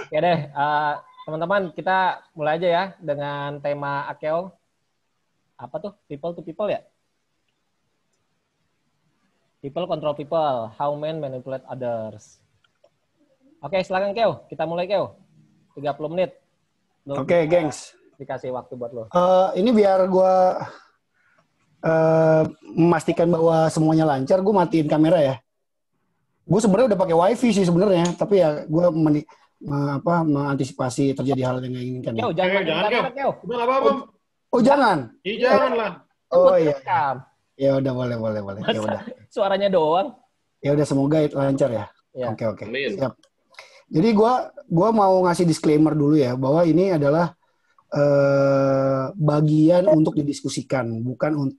Oke deh, teman-teman kita mulai aja ya dengan tema Akeo. Apa tuh? People to people ya? People control people, how men manipulate others. Oke, silakan Keo. Kita mulai Keo. 30 menit. Oke, gengs. Dikasih waktu buat lo. Ini biar gue memastikan bahwa semuanya lancar, gue matiin kamera ya. Gue sebenarnya udah pakai wifi sih sebenarnya, tapi ya gue mengantisipasi terjadi hal yang nggak inginkan. Keo, jangan kamera Keo. Udah apa-apa. Oh jangan? Iya jangan lah. Oh iya. Ya udah boleh. Ya udah. Suaranya doang. Ya udah semoga itu lancar ya. Ya. Oke. Siap. Jadi gue mau ngasih disclaimer dulu ya bahwa ini adalah bagian untuk didiskusikan, bukan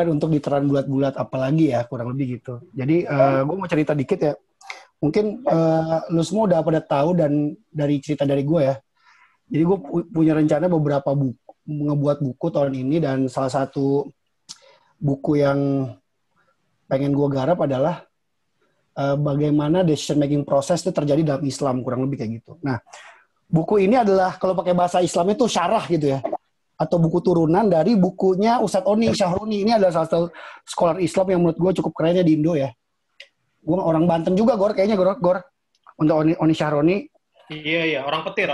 untuk diteran bulat-bulat apalagi ya, kurang lebih gitu. Jadi gue mau cerita dikit ya. Mungkin lu semua udah pada tahu dan dari cerita dari gue ya. Jadi gue punya rencana beberapa buku, ngebuat buku tahun ini, dan salah satu buku yang pengen gue garap adalah bagaimana decision making process itu terjadi dalam Islam, kurang lebih kayak gitu. Nah, buku ini adalah kalau pakai bahasa Islam itu syarah gitu ya, atau buku turunan dari bukunya Ustadz Oni Syahroni. Ini adalah salah satu scholar Islam yang menurut gue cukup kerennya di Indo ya. Gue orang Banten juga, kayaknya Gor. Untuk Oni Syahroni. Iya, orang petir.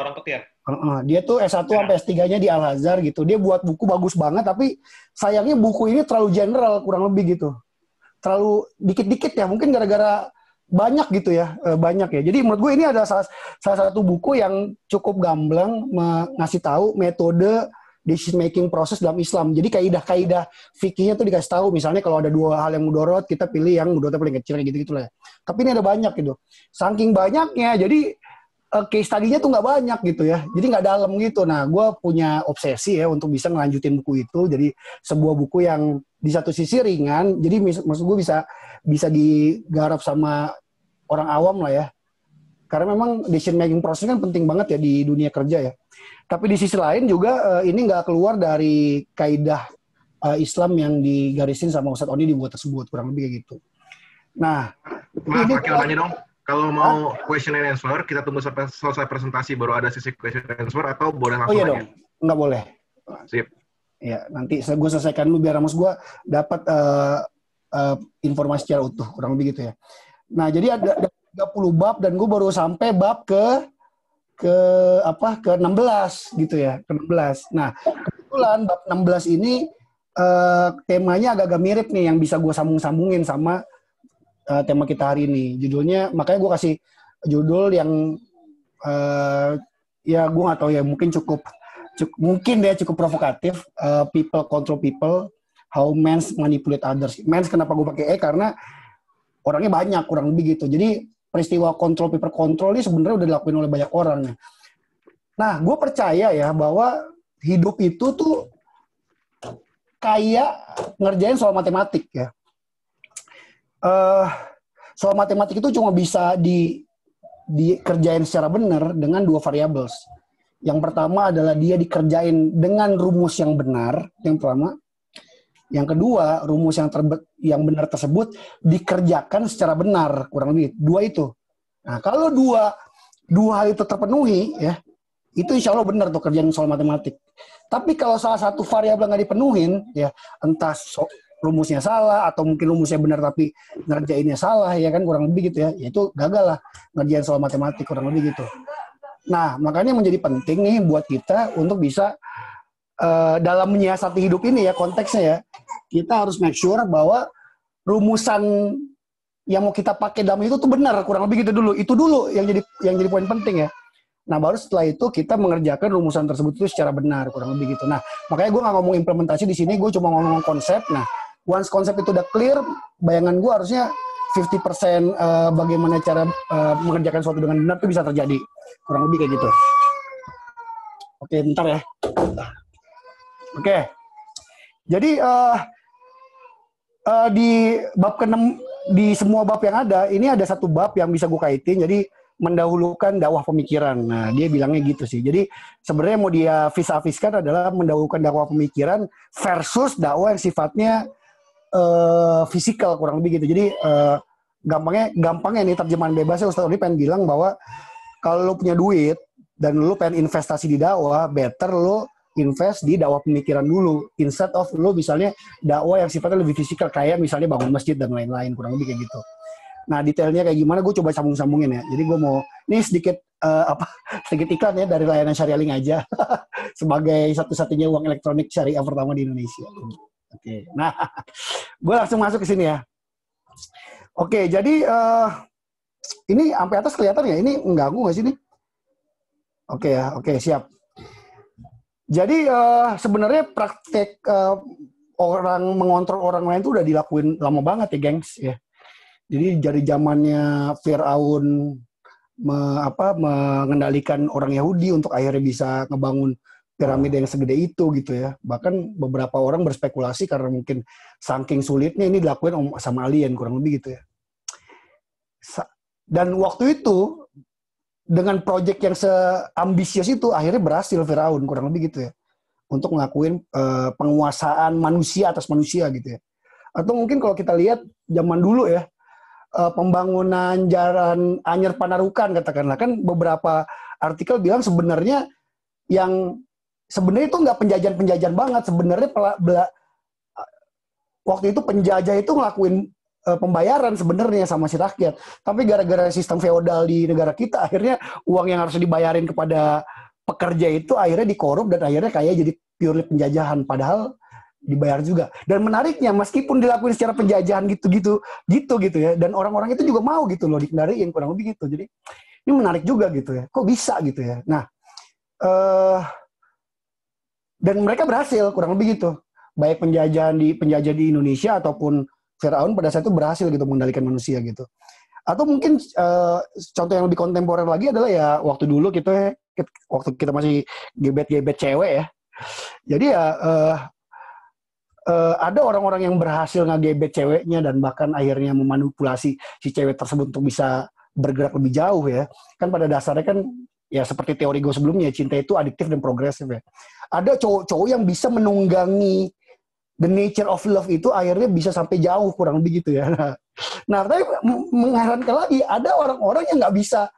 Dia tuh S1 sampai S3-nya di Al-Azhar gitu. Dia buat buku bagus banget, tapi sayangnya buku ini terlalu general, kurang lebih gitu. Terlalu dikit-dikit ya, mungkin gara-gara banyak gitu ya, banyak ya. Jadi menurut gue ini adalah salah satu buku yang cukup gamblang ngasih tahu metode decision making proses dalam Islam. Jadi kaidah-kaidah fikihnya tuh dikasih tahu. Misalnya kalau ada dua hal yang mudorot, kita pilih yang mudorotnya paling kecil, gitu lah. Tapi ini ada banyak gitu. Saking banyaknya, jadi case study-nya tuh nggak banyak gitu ya. Jadi nggak dalam gitu. Nah, gue punya obsesi ya untuk bisa ngelanjutin buku itu. Jadi sebuah buku yang di satu sisi ringan. Jadi maksud gue bisa digarap sama orang awam lah ya. Karena memang decision making process kan penting banget ya di dunia kerja ya. Tapi di sisi lain juga ini nggak keluar dari kaidah Islam yang digarisin sama Ustadz Oni di buku tersebut, kurang lebih kayak gitu. Nah, ini nanya dong. Kalau mau question and answer, kita tunggu sampai selesai presentasi baru ada sesi question and answer atau boleh langsung aja? Oh iya dong, nggak boleh. Sip. Ya, nanti gue selesaikan dulu biar Ramos gue dapat informasi secara utuh, kurang lebih gitu ya. Nah, jadi ada 30 bab dan gue baru sampai bab ke 16 gitu ya, ke 16. Nah, kebetulan bab 16 ini temanya agak-agak mirip nih yang bisa gue sambung-sambungin sama tema kita hari ini. Judulnya, makanya gue kasih judul yang ya gue nggak tahu ya, mungkin cukup provokatif. People control people, how men manipulate others. Men kenapa gue pakai karena orangnya banyak, kurang lebih gitu. Jadi peristiwa control people control ini sebenarnya udah dilakuin oleh banyak orang. Nah, gue percaya ya bahwa hidup itu tuh kayak ngerjain soal matematik ya. Soal matematik itu cuma bisa dikerjain secara benar dengan dua variables. Yang pertama adalah dia dikerjain dengan rumus yang benar, yang pertama. Yang kedua, rumus yang benar tersebut dikerjakan secara benar, kurang lebih dua itu. Nah, kalau dua hal itu terpenuhi ya, itu insya Allah benar tuh kerjaan soal matematik. Tapi kalau salah satu variabel nggak dipenuhin ya, entah rumusnya salah atau mungkin rumusnya benar tapi ngerjainnya salah ya kan, kurang lebih gitu ya, itu gagal lah ngerjain soal matematik, kurang lebih gitu. Nah, makanya menjadi penting nih buat kita untuk bisa dalam menyiasati hidup ini ya, konteksnya ya, kita harus make sure bahwa rumusan yang mau kita pakai dalam itu tuh benar, kurang lebih gitu dulu. Itu dulu yang jadi poin penting ya. Nah, baru setelah itu kita mengerjakan rumusan tersebut itu secara benar, kurang lebih gitu. Nah, makanya gue nggak ngomong implementasi di sini, gue cuma ngomong konsep. Nah, once konsep itu udah clear, bayangan gue harusnya 50% bagaimana cara mengerjakan sesuatu dengan benar itu bisa terjadi. Kurang lebih kayak gitu. Oke, bentar ya. Oke. Jadi di bab ke-6, di semua bab yang ada, ini ada satu bab yang bisa gue kaitin. Jadi mendahulukan dakwah pemikiran. Nah, dia bilangnya gitu sih. Jadi sebenarnya mau dia vis-a-viskan adalah mendahulukan dakwah pemikiran versus dakwah yang sifatnya fisikal, kurang lebih gitu. Jadi gampangnya nih terjemahan bebasnya Ustaz Oni pengen bilang bahwa kalau lu punya duit dan lu pengen investasi di dakwah, better lu invest di dakwah pemikiran dulu instead of lu misalnya dakwah yang sifatnya lebih fisikal kayak misalnya bangun masjid dan lain-lain, kurang lebih kayak gitu. Nah, detailnya kayak gimana gue coba sambung-sambungin ya. Jadi gue mau ini sedikit sedikit iklan ya dari layanan Syariah Link aja sebagai satu-satunya uang elektronik syariah pertama di Indonesia. Oke. Nah, gue langsung masuk ke sini ya. Oke, jadi ini sampai atas kelihatan ya? Ini mengganggu nggak sih ini? Oke ya, oke siap. Jadi sebenarnya praktek orang mengontrol orang lain itu udah dilakuin lama banget ya, gengs ya. Jadi dari zamannya Firaun mengendalikan orang Yahudi untuk akhirnya bisa ngebangun piramida yang segede itu gitu ya. Bahkan beberapa orang berspekulasi karena mungkin saking sulitnya ini dilakuin sama alien kurang lebih gitu ya. Dan waktu itu dengan proyek yang seambisius itu akhirnya berhasil Firaun kurang lebih gitu ya. Untuk ngelakuin penguasaan manusia atas manusia gitu ya. Atau mungkin kalau kita lihat zaman dulu ya, pembangunan jalan Anyer Panarukan katakanlah, kan beberapa artikel bilang sebenarnya yang sebenarnya itu nggak penjajahan banget, sebenarnya waktu itu penjajah itu ngelakuin pembayaran sebenarnya sama si rakyat, tapi gara-gara sistem feodal di negara kita akhirnya uang yang harus dibayarin kepada pekerja itu akhirnya dikorup dan akhirnya kayak jadi purely penjajahan, padahal dibayar juga. Dan menariknya meskipun dilakuin secara penjajahan gitu ya, dan orang-orang itu juga mau gitu loh dikendaliin kurang lebih gitu. Jadi ini menarik juga gitu ya. Kok bisa gitu ya? Nah, dan mereka berhasil kurang lebih gitu. Baik penjajah di Indonesia ataupun Firaun pada saat itu berhasil gitu mengendalikan manusia gitu. Atau mungkin contoh yang lebih kontemporer lagi adalah ya waktu dulu waktu kita masih gebet-gebet cewek ya. Jadi ya ada orang-orang yang berhasil ngegebet ceweknya dan bahkan akhirnya memanipulasi si cewek tersebut untuk bisa bergerak lebih jauh ya. Kan pada dasarnya kan ya seperti teori gue sebelumnya, cinta itu adiktif dan progresif ya. Ada cowok-cowok yang bisa menunggangi the nature of love itu akhirnya bisa sampai jauh kurang lebih gitu ya. Nah, tapi mengherankan lagi ada orang-orang yang nggak bisa,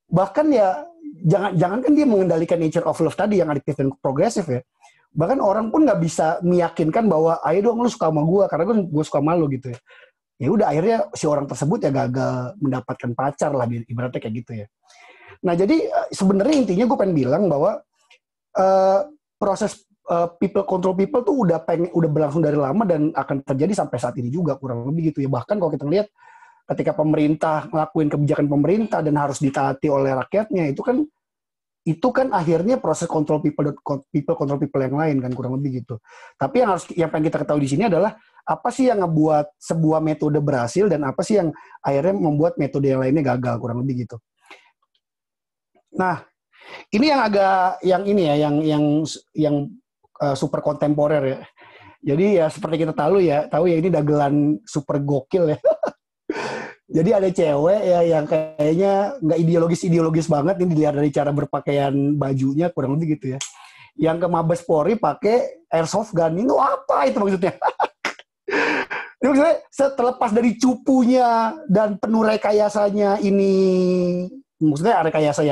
bahkan ya jangan kan dia mengendalikan nature of love tadi yang adiktif dan progresif ya. Bahkan orang pun nggak bisa meyakinkan bahwa ayo dong lu suka sama gue karena gue suka sama lu gitu ya. Ya udah akhirnya si orang tersebut ya gagal mendapatkan pacar lah ibaratnya kayak gitu ya. Nah jadi sebenarnya intinya gue pengen bilang bahwa proses people control people tuh udah berlangsung dari lama dan akan terjadi sampai saat ini juga kurang lebih gitu ya. Bahkan kalau kita lihat ketika pemerintah ngelakuin kebijakan pemerintah dan harus ditaati oleh rakyatnya itu kan akhirnya proses control people control people yang lain kan kurang lebih gitu. Tapi yang pengen kita ketahui di sini adalah apa sih yang ngebuat sebuah metode berhasil dan apa sih yang akhirnya membuat metode yang lainnya gagal kurang lebih gitu. Nah, ini yang super kontemporer ya. Jadi ya seperti kita tahu ya ini dagelan super gokil ya. Jadi ada cewek ya yang kayaknya nggak ideologis banget, ini dilihat dari cara berpakaian bajunya kurang lebih gitu ya. Yang ke Mabes Polri pakai airsoft gun, itu apa itu maksudnya? Ini maksudnya terlepas dari cupunya dan penuh rekayasanya ini, maksudnya rekayasa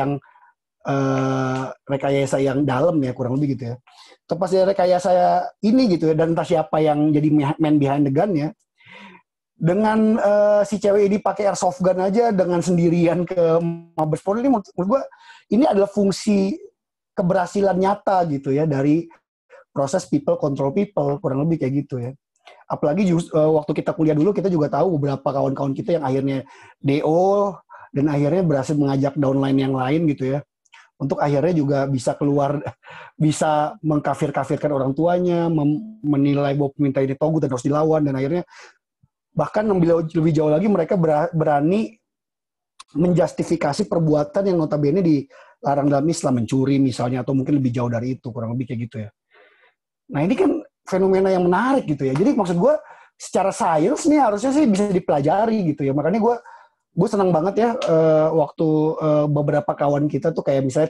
yang dalam ya kurang lebih gitu ya. Terlepas dari rekayasa ini gitu ya, dan entah siapa yang jadi man behind the gun ya. Dengan si cewek ini pakai airsoft gun aja dengan sendirian ke Mabes Polri, ini menurut gue ini adalah fungsi keberhasilan nyata gitu ya dari proses people control people kurang lebih kayak gitu ya. Apalagi waktu kita kuliah dulu kita juga tahu beberapa kawan-kawan kita yang akhirnya DO dan akhirnya berhasil mengajak downline yang lain gitu ya untuk akhirnya juga bisa keluar, bisa mengkafir-kafirkan orang tuanya, menilai bahwa pemerintah ini togut dan harus dilawan, dan akhirnya bahkan lebih jauh lagi mereka berani menjustifikasi perbuatan yang notabene dilarang dalam Islam, mencuri misalnya, atau mungkin lebih jauh dari itu, kurang lebih kayak gitu ya. Nah ini kan fenomena yang menarik gitu ya. Jadi maksud gue secara sains nih harusnya sih bisa dipelajari gitu ya. Makanya gue senang banget ya waktu beberapa kawan kita tuh kayak misalnya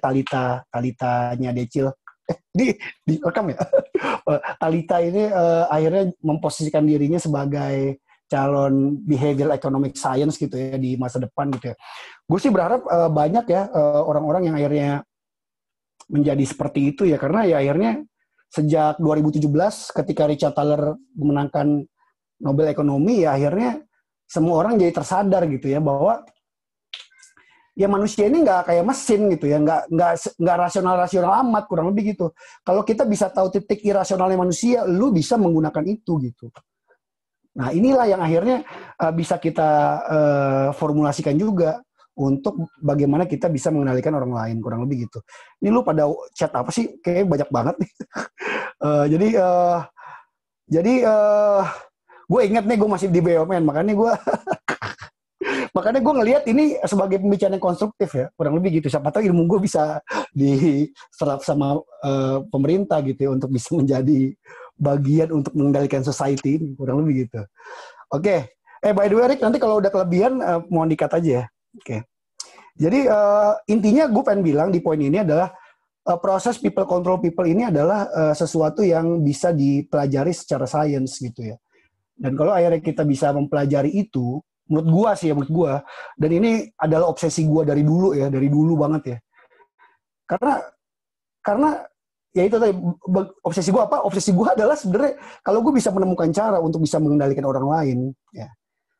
Talitanya Decil. Direkam ya? Talita ini akhirnya memposisikan dirinya sebagai calon behavioral economic science gitu ya di masa depan gitu ya. Gue sih berharap banyak ya orang-orang yang akhirnya menjadi seperti itu ya, karena ya akhirnya sejak 2017 ketika Richard Thaler memenangkan Nobel Ekonomi ya akhirnya semua orang jadi tersadar gitu ya bahwa ya manusia ini nggak kayak mesin gitu ya, nggak rasional amat, kurang lebih gitu. Kalau kita bisa tahu titik irasionalnya manusia, lu bisa menggunakan itu gitu. Nah inilah yang akhirnya bisa kita formulasikan juga untuk bagaimana kita bisa mengendalikan orang lain, kurang lebih gitu. Ini lu pada chat apa sih? Kayaknya banyak banget nih. Jadi gue inget nih gue masih di BUMN, makanya gue ngelihat ini sebagai pembicaraan yang konstruktif ya, kurang lebih gitu. Siapa tahu ilmu gue bisa diserap sama pemerintah gitu ya, untuk bisa menjadi bagian untuk mengendalikan society ini, kurang lebih gitu. Oke. By the way Rick, nanti kalau udah kelebihan mohon di-cut aja ya. Oke. Jadi intinya gue pengen bilang di poin ini adalah proses people control people ini adalah sesuatu yang bisa dipelajari secara sains gitu ya. Dan kalau akhirnya kita bisa mempelajari itu, menurut gue, dan ini adalah obsesi gue dari dulu banget ya. Karena ya itu tadi, obsesi gue apa? Obsesi gue adalah sebenarnya kalau gue bisa menemukan cara untuk bisa mengendalikan orang lain, ya.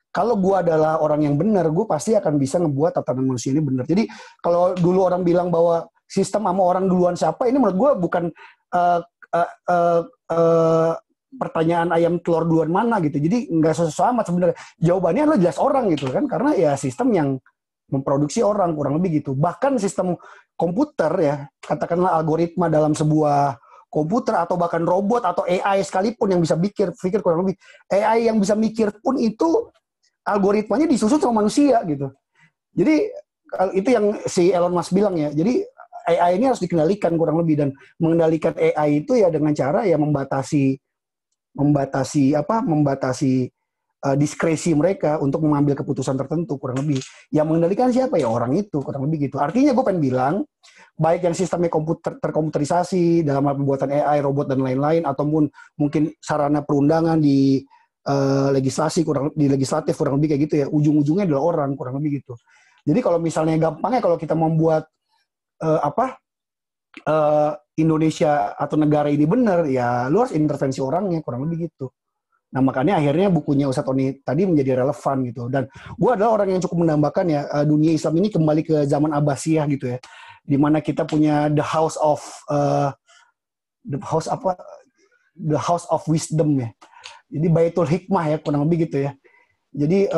Kalau gue adalah orang yang benar, gue pasti akan bisa ngebuat tatanan manusia ini benar. Jadi kalau dulu orang bilang bahwa sistem sama orang duluan siapa, ini menurut gue bukan pertanyaan ayam telur duluan mana gitu. Jadi nggak sesuai amat sebenarnya. Jawabannya adalah jelas orang gitu kan, karena ya sistem yang memproduksi orang, kurang lebih gitu. Bahkan sistem komputer ya, katakanlah algoritma dalam sebuah komputer atau bahkan robot atau AI sekalipun yang bisa pikir kurang lebih. AI yang bisa mikir pun itu algoritmanya disusun sama manusia gitu. Jadi itu yang si Elon Musk bilang ya. Jadi AI ini harus dikendalikan kurang lebih, dan mengendalikan AI itu ya dengan cara ya membatasi diskresi mereka untuk mengambil keputusan tertentu, kurang lebih. Yang mengendalikan siapa ya orang itu, kurang lebih gitu. Artinya gue pengen bilang baik yang sistemnya terkomputerisasi dalam hal pembuatan AI, robot dan lain-lain, ataupun mungkin sarana perundangan di legislatif kurang lebih kayak gitu ya, ujung-ujungnya adalah orang, kurang lebih gitu. Jadi kalau misalnya gampangnya kalau kita membuat Indonesia atau negara ini benar, ya lu harus intervensi orangnya, kurang lebih gitu. Nah makanya akhirnya bukunya Ustadz Tony tadi menjadi relevan gitu. Dan gue adalah orang yang cukup menambahkan ya, dunia Islam ini kembali ke zaman Abbasiyah gitu ya, di mana kita punya the house of wisdom ya. Jadi Baitul Hikmah ya, kurang lebih gitu ya. Jadi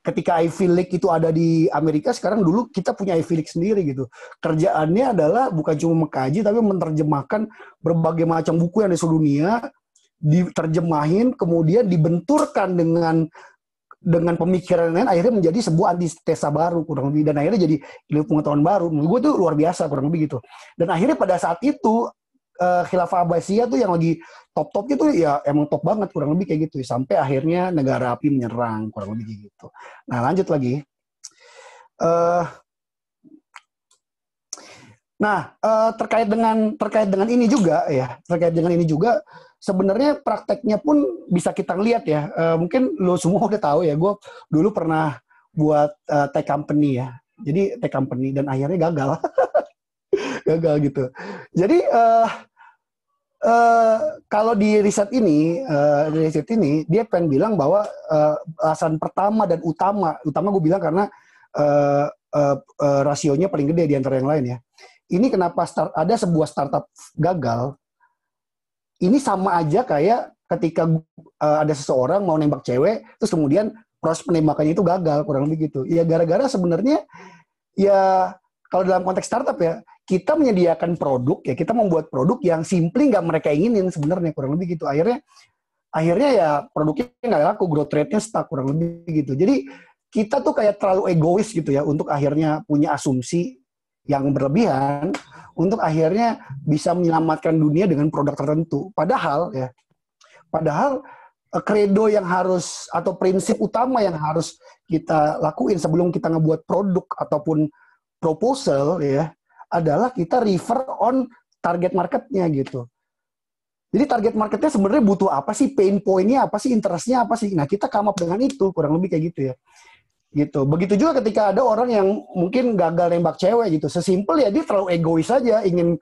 ketika Ivy League itu ada di Amerika, sekarang dulu kita punya Ivy League sendiri gitu. Kerjaannya adalah bukan cuma mengkaji, tapi menerjemahkan berbagai macam buku yang ada di seluruh dunia, diterjemahin, kemudian dibenturkan dengan pemikiran lain, akhirnya menjadi sebuah antitesa baru, kurang lebih. Dan akhirnya jadi ilmu pengetahuan baru. Menurut gue itu luar biasa, kurang lebih gitu. Dan akhirnya pada saat itu, Khilafah Abbasiyah tuh yang lagi top itu ya emang top banget, kurang lebih kayak gitu, sampai akhirnya negara api menyerang, kurang lebih gitu. Nah lanjut lagi, terkait dengan ini juga sebenarnya prakteknya pun bisa kita lihat ya. Mungkin lo semua udah tahu ya, gue dulu pernah buat tech company ya, jadi tech company dan akhirnya gagal. Gagal gitu. Jadi kalau di riset ini dia pengen bilang bahwa alasan pertama dan utama gue bilang karena rasionya paling gede di antara yang lain ya. Ini kenapa ada sebuah startup gagal? Ini sama aja kayak ketika ada seseorang mau nembak cewek, terus kemudian proses penembakannya itu gagal, kurang lebih gitu. Ya gara-gara sebenarnya ya kalau dalam konteks startup ya, kita menyediakan produk, ya kita membuat produk yang simply nggak mereka inginin sebenarnya, kurang lebih gitu. Akhirnya ya produknya nggak laku, growth rate-nya stuck, kurang lebih gitu. Jadi kita tuh kayak terlalu egois gitu ya, untuk akhirnya punya asumsi yang berlebihan, untuk akhirnya bisa menyelamatkan dunia dengan produk tertentu. Padahal kredo yang harus, atau prinsip utama yang harus kita lakuin sebelum kita ngebuat produk ataupun proposal ya, adalah kita refer on target marketnya gitu. Jadi target marketnya sebenarnya butuh apa sih, pain point-nya apa sih, interest-nya apa sih. Nah, kita come up dengan itu, kurang lebih kayak gitu ya. Gitu. Begitu juga ketika ada orang yang mungkin gagal nembak cewek gitu. Sesimpel ya dia terlalu egois saja, ingin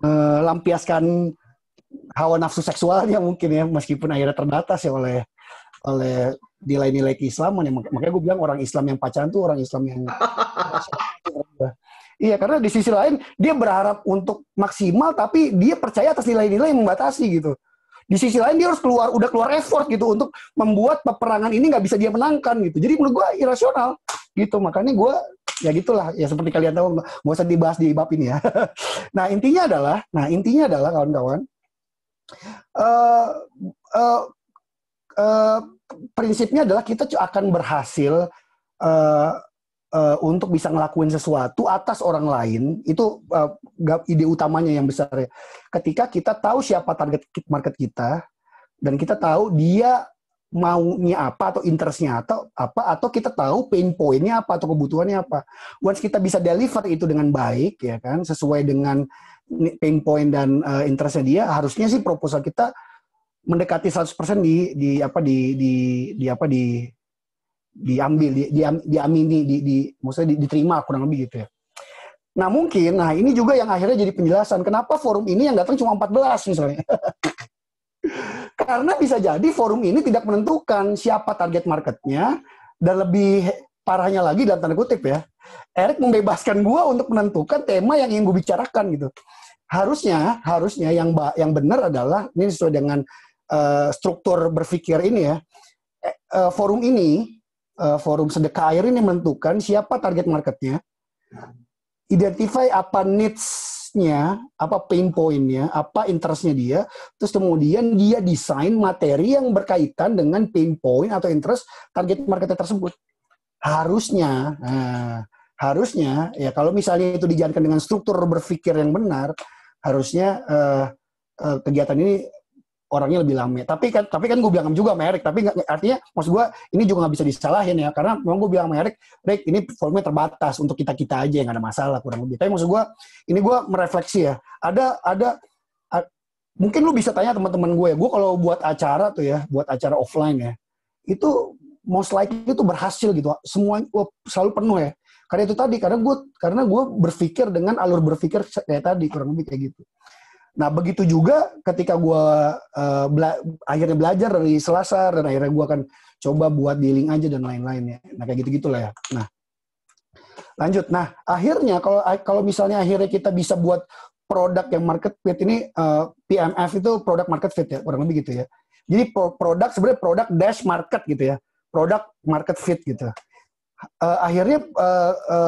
melampiaskan hawa nafsu seksualnya mungkin ya, meskipun akhirnya terbatas ya oleh nilai-nilai keislaman ya. Makanya gue bilang orang Islam yang pacaran tuh orang Islam yang iya, karena di sisi lain dia berharap untuk maksimal, tapi dia percaya atas nilai-nilai yang membatasi gitu. Di sisi lain dia harus udah keluar effort gitu untuk membuat peperangan ini nggak bisa dia menangkan gitu. Jadi menurut gue irasional gitu. Makanya gue ya gitulah, ya seperti kalian tahu, nggak usah dibahas di bab ini ya. Nah intinya adalah kawan-kawan, prinsipnya adalah kita akan berhasil untuk bisa ngelakuin sesuatu atas orang lain. Itu ide utamanya yang besar ya. Ketika kita tahu siapa target market kita, dan kita tahu dia maunya apa, atau interest-nya atau apa, atau kita tahu pain point-nya apa, atau kebutuhannya apa. Once kita bisa deliver itu dengan baik, ya kan, sesuai dengan pain point dan interest-nya dia, harusnya sih proposal kita mendekati 100% diamini, maksudnya diterima kurang lebih gitu ya. Nah mungkin, ini juga yang akhirnya jadi penjelasan kenapa forum ini yang datang cuma 14 misalnya. Karena bisa jadi forum ini tidak menentukan siapa target marketnya, dan lebih parahnya lagi dalam tanda kutip ya, Eric membebaskan gue untuk menentukan tema yang ingin gue bicarakan gitu. Harusnya yang benar adalah, ini sesuai dengan struktur berpikir ini ya, forum ini, forum sedekah air ini menentukan siapa target marketnya, identify apa needs-nya, apa pain point-nya, apa interest-nya dia, terus kemudian dia desain materi yang berkaitan dengan pain point atau interest target marketnya tersebut. Harusnya ya kalau misalnya itu dijalankan dengan struktur berpikir yang benar, harusnya kegiatan ini orangnya lebih lama. Tapi kan gue bilang juga sama Eric, tapi artinya maksud gue ini juga nggak bisa disalahin ya, karena memang gue bilang sama Eric, ini formnya terbatas untuk kita aja yang ada masalah kurang lebih. Tapi maksud gue ini gue merefleksi ya. Mungkin lu bisa tanya teman-teman gue ya. Gue kalau buat acara tuh ya, buat acara offline ya, itu most likely itu berhasil gitu. Semua selalu penuh ya. Karena itu tadi, karena gue berpikir dengan alur berpikir kayak tadi kurang lebih kayak gitu. Nah, begitu juga ketika gue akhirnya belajar dari Selasar, dan akhirnya gue akan coba buat di link aja dan lain-lain ya. Nah, kayak gitu-gitulah ya. Nah, lanjut. Nah, akhirnya kalau misalnya akhirnya kita bisa buat produk yang market fit, ini PMF itu produk market fit ya, kurang lebih gitu ya. Jadi produk sebenarnya produk dash market gitu ya. Produk market fit gitu. Akhirnya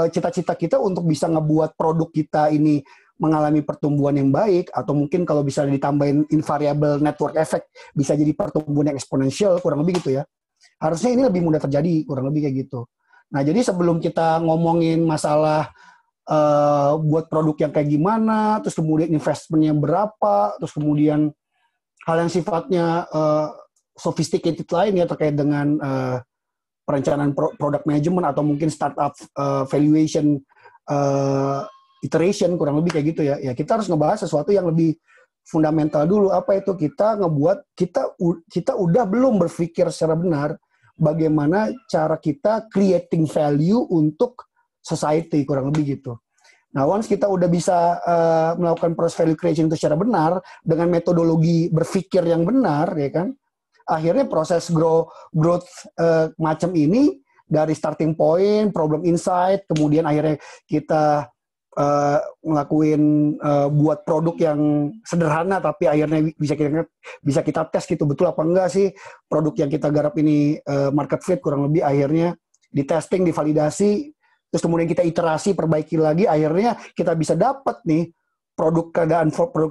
cita-cita kita untuk bisa ngebuat produk kita ini mengalami pertumbuhan yang baik, atau mungkin kalau bisa ditambahin invariable network effect, bisa jadi pertumbuhan yang eksponensial, kurang lebih gitu ya. Harusnya ini lebih mudah terjadi, kurang lebih kayak gitu. Nah, jadi sebelum kita ngomongin masalah buat produk yang kayak gimana, terus kemudian investmentnya berapa, terus kemudian hal yang sifatnya sophisticated lain ya, terkait dengan perencanaan product management, atau mungkin startup valuation iteration, kurang lebih kayak gitu ya. Ya kita harus ngebahas sesuatu yang lebih fundamental dulu. Apa itu? Kita udah belum berpikir secara benar bagaimana cara kita creating value untuk society, kurang lebih gitu. Nah, once kita udah bisa melakukan proses value creation itu secara benar dengan metodologi berpikir yang benar, ya kan? Akhirnya proses growth macam ini dari starting point, problem insight, kemudian akhirnya kita ngelakuin buat produk yang sederhana, tapi akhirnya bisa kita tes gitu, betul apa enggak sih produk yang kita garap ini market fit, kurang lebih akhirnya di testing, divalidasi, terus kemudian kita iterasi, perbaiki lagi, akhirnya kita bisa dapat nih produk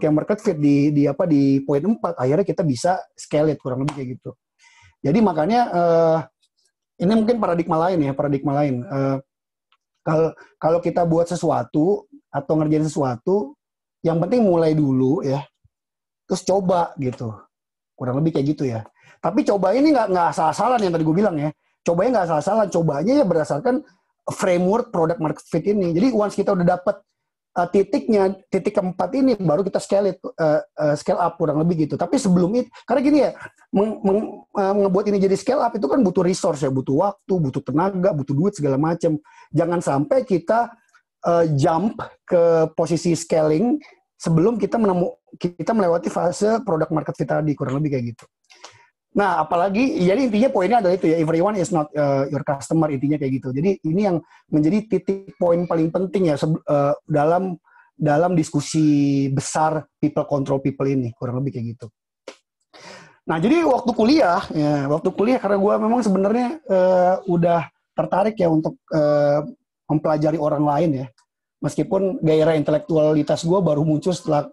yang market fit di poin 4, akhirnya kita bisa scale it, kurang lebih kayak gitu. Jadi makanya ini mungkin paradigma lain. Kalau kita buat sesuatu atau ngerjain sesuatu, yang penting mulai dulu ya, terus coba gitu, kurang lebih kayak gitu ya. Tapi coba ini nggak asal-asalan yang tadi gue bilang ya. Cobanya nggak asal-asalan, cobanya ya berdasarkan framework product market fit ini. Jadi once kita udah dapet titik keempat ini baru kita scale up kurang lebih gitu. Tapi sebelum itu, karena gini ya, ngebuat ini jadi scale up itu kan butuh resource ya, butuh waktu, butuh tenaga, butuh duit segala macam. Jangan sampai kita jump ke posisi scaling sebelum kita melewati fase product market fit tadi, kurang lebih kayak gitu. Nah, apalagi, jadi intinya poinnya adalah itu ya, everyone is not your customer, intinya kayak gitu. Jadi ini yang menjadi titik poin paling penting ya dalam diskusi besar people control people ini, kurang lebih kayak gitu. Nah, jadi waktu kuliah karena gue memang sebenarnya udah tertarik ya untuk mempelajari orang lain ya. Meskipun gairah intelektualitas gue baru muncul setelah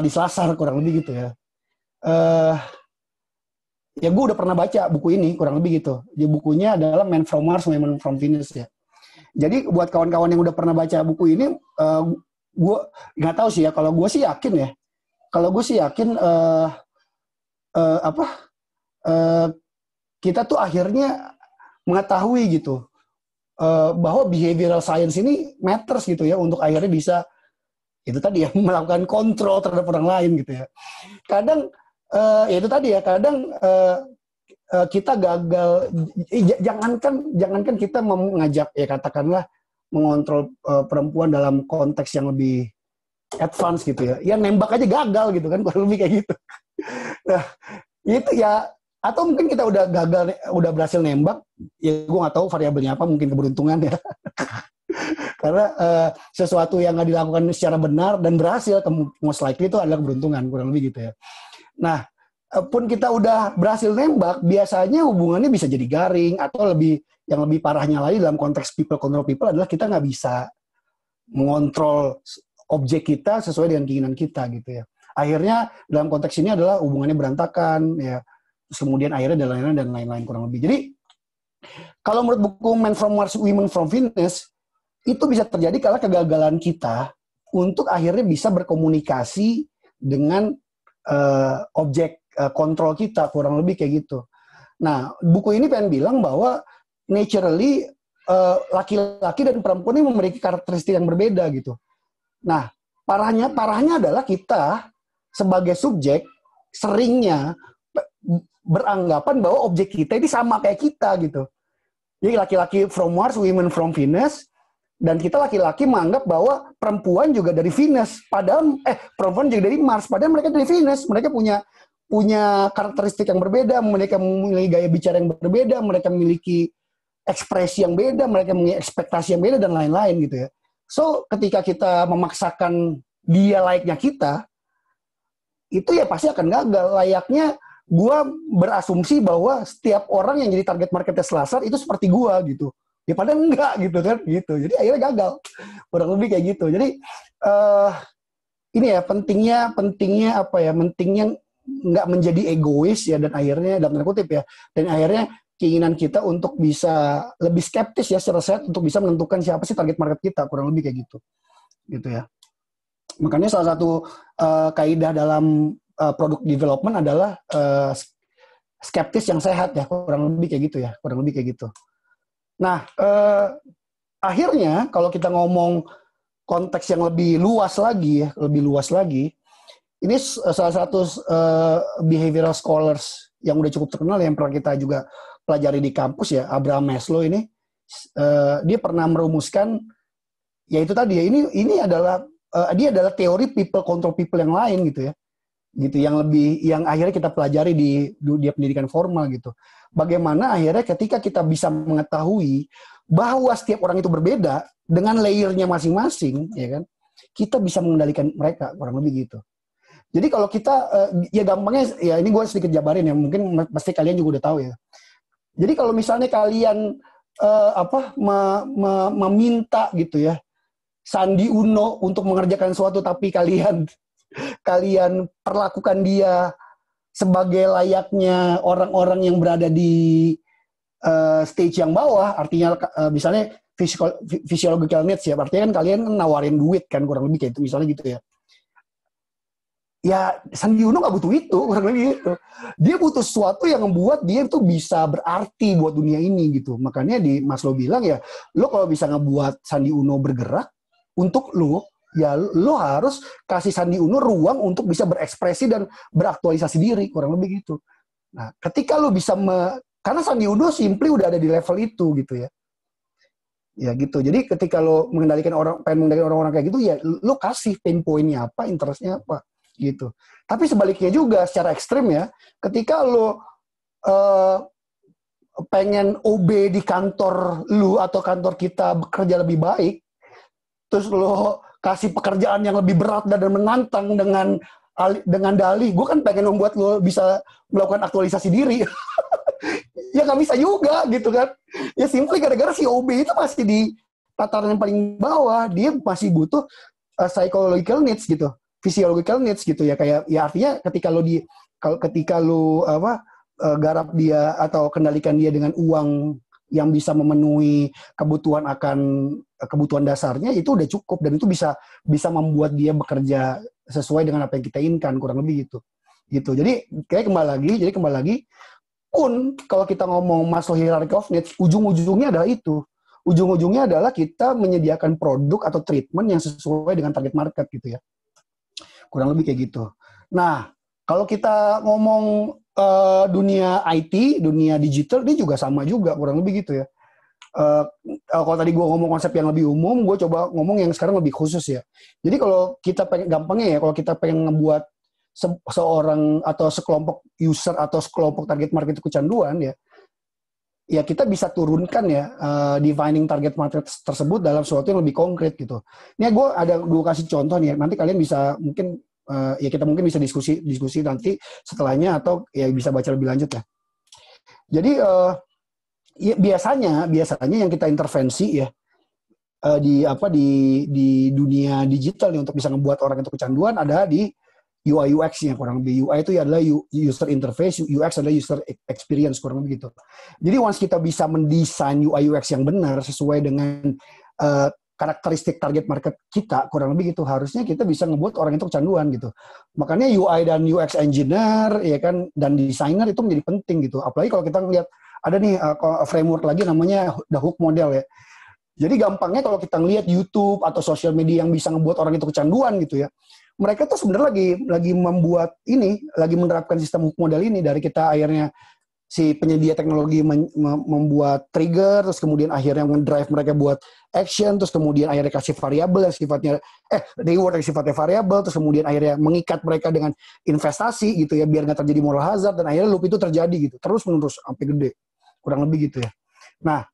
disasar, kurang lebih gitu ya. Ya gue udah pernah baca buku ini kurang lebih gitu. Jadi bukunya adalah Men from Mars, Women from Venus ya. Jadi buat kawan-kawan yang udah pernah baca buku ini, gue nggak tahu sih ya. Kalau gue sih yakin ya. Kalau gue sih yakin kita tuh akhirnya mengetahui gitu bahwa behavioral science ini matters gitu ya untuk akhirnya bisa itu tadi ya melakukan kontrol terhadap orang lain gitu ya. Kadang ya itu tadi ya, kadang kita gagal, jangankan kita mengajak ya katakanlah mengontrol perempuan dalam konteks yang lebih advance gitu ya. Ya nembak aja gagal gitu kan, kurang lebih kayak gitu. Nah, itu ya, atau mungkin kita udah gagal, udah berhasil nembak, ya gue nggak tahu variabelnya apa, mungkin keberuntungan ya. Karena sesuatu yang nggak dilakukan secara benar dan berhasil, most likely itu adalah keberuntungan, kurang lebih gitu ya. Nah, pun kita udah berhasil nembak, biasanya hubungannya bisa jadi garing, atau yang lebih parahnya lagi dalam konteks people control people adalah kita nggak bisa mengontrol objek kita sesuai dengan keinginan kita gitu ya. Akhirnya dalam konteks ini adalah hubungannya berantakan ya, terus kemudian akhirnya dan lain-lain kurang lebih. Jadi kalau menurut buku Men from Mars, Women from Venus, itu bisa terjadi karena kegagalan kita untuk akhirnya bisa berkomunikasi dengan objek kontrol kita, kurang lebih kayak gitu. Nah, buku ini pengen bilang bahwa naturally laki-laki dan perempuan ini memiliki karakteristik yang berbeda gitu. Nah, parahnya adalah kita sebagai subjek seringnya beranggapan bahwa objek kita ini sama kayak kita gitu. Jadi laki-laki from Mars, women from Venus, dan kita laki-laki menganggap bahwa perempuan juga dari Venus, padahal perempuan juga dari Mars, padahal mereka dari Venus. Mereka punya karakteristik yang berbeda, mereka memiliki gaya bicara yang berbeda, mereka memiliki ekspresi yang beda, mereka memiliki ekspektasi yang beda dan lain-lain gitu ya. So, ketika kita memaksakan dia layaknya kita, itu ya pasti akan gagal. Layaknya gue berasumsi bahwa setiap orang yang jadi target marketnya Selasar itu seperti gue gitu. Ya padahal enggak gitu kan gitu. Jadi akhirnya gagal. Kurang lebih kayak gitu. Jadi ini ya pentingnya apa ya? Pentingnya nggak menjadi egois ya, dan akhirnya dalam tanda kutip ya. Dan akhirnya keinginan kita untuk bisa lebih skeptis ya secara sehat untuk bisa menentukan siapa sih target market kita, kurang lebih kayak gitu. Gitu ya. Makanya salah satu kaidah dalam product development adalah skeptis yang sehat ya, kurang lebih kayak gitu ya, kurang lebih kayak gitu. Nah, akhirnya kalau kita ngomong konteks yang lebih luas lagi, ini salah satu behavioral scholars yang udah cukup terkenal yang pernah kita juga pelajari di kampus ya, Abraham Maslow ini, dia pernah merumuskan, ya itu tadi ya, ini adalah dia adalah teori people control people yang lain gitu ya, gitu yang akhirnya kita pelajari di dunia pendidikan formal gitu. Bagaimana akhirnya ketika kita bisa mengetahui bahwa setiap orang itu berbeda dengan layernya masing-masing, ya kan, kita bisa mengendalikan mereka, kurang lebih gitu. Jadi kalau kita ya gampangnya ya, ini gue sedikit jabarin ya, mungkin pasti kalian juga udah tahu ya. Jadi kalau misalnya kalian meminta gitu ya Sandi Uno untuk mengerjakan sesuatu, tapi kalian perlakukan dia sebagai layaknya orang-orang yang berada di stage yang bawah, artinya misalnya physiological needs ya, artinya kan kalian nawarin duit kan, kurang lebih kayak itu misalnya gitu ya. ya Sandi Uno nggak butuh itu, kurang lebih gitu. Dia butuh sesuatu yang membuat dia itu bisa berarti buat dunia ini gitu. Makanya di Maslow bilang ya, lo kalau bisa ngebuat Sandi Uno bergerak untuk lo, ya lo harus kasih Sandi Uno ruang untuk bisa berekspresi dan beraktualisasi diri, kurang lebih gitu. Nah, ketika lo bisa karena Sandi Uno simply udah ada di level itu gitu ya. Ya gitu. Jadi ketika lo pengen mengendalikan orang-orang kayak gitu, ya lo kasih pain point-nya apa, interest-nya apa gitu. Tapi sebaliknya juga secara ekstrim ya, ketika lo pengen OB di kantor lu atau kantor kita bekerja lebih baik, terus lo kasih pekerjaan yang lebih berat dan menantang dengan dalih, gue kan pengen membuat lo bisa melakukan aktualisasi diri. Ya nggak bisa juga gitu kan. Ya simply gara-gara si OB itu masih di tataran yang paling bawah, dia masih butuh psychological needs gitu, physiological needs gitu ya, kayak ya artinya ketika lo garap dia atau kendalikan dia dengan uang yang bisa memenuhi kebutuhan dasarnya, itu udah cukup dan itu bisa membuat dia bekerja sesuai dengan apa yang kita inginkan, kurang lebih gitu. Jadi kembali lagi pun kalau kita ngomong Maslow hierarchy of needs, ujung-ujungnya adalah itu. Ujung-ujungnya adalah kita menyediakan produk atau treatment yang sesuai dengan target market gitu ya. Kurang lebih kayak gitu. Nah, kalau kita ngomong dunia IT, dunia digital, ini juga sama juga, kurang lebih gitu ya. Kalau tadi gue ngomong konsep yang lebih umum, gue coba ngomong yang sekarang lebih khusus ya. Jadi kalau kita gampangnya ya, kalau kita pengen ngebuat seorang atau sekelompok user atau sekelompok target market itu kecanduan ya kita bisa turunkan ya defining target market tersebut dalam sesuatu yang lebih konkret gitu. Ini gue kasih contoh nih, nanti kalian bisa mungkin ya kita mungkin bisa diskusi nanti setelahnya atau ya bisa baca lebih lanjut ya. Jadi ya biasanya yang kita intervensi ya di dunia digital nih untuk bisa ngebuat orang itu kecanduan ada di UI UX-nya, kurang lebih. UI itu adalah user interface, UX adalah user experience, kurang lebih gitu. Jadi once kita bisa mendesain UI UX yang benar sesuai dengan karakteristik target market kita, kurang lebih gitu, harusnya kita bisa ngebuat orang itu kecanduan gitu. Makanya UI dan UX engineer ya kan dan designer itu menjadi penting gitu. Apalagi kalau kita ngelihat ada nih framework lagi namanya the hook model ya. Jadi gampangnya kalau kita ngelihat YouTube atau sosial media yang bisa ngebuat orang itu kecanduan gitu ya, mereka tuh sebenarnya lagi menerapkan sistem hook model ini dari kita akhirnya si penyedia teknologi membuat trigger, terus kemudian akhirnya mendrive mereka buat action, terus kemudian akhirnya kasih variabel yang sifatnya reward yang sifatnya variabel, terus kemudian akhirnya mengikat mereka dengan investasi gitu ya biar nggak terjadi moral hazard dan akhirnya loop itu terjadi gitu terus menerus sampai gede, kurang lebih gitu ya. Nah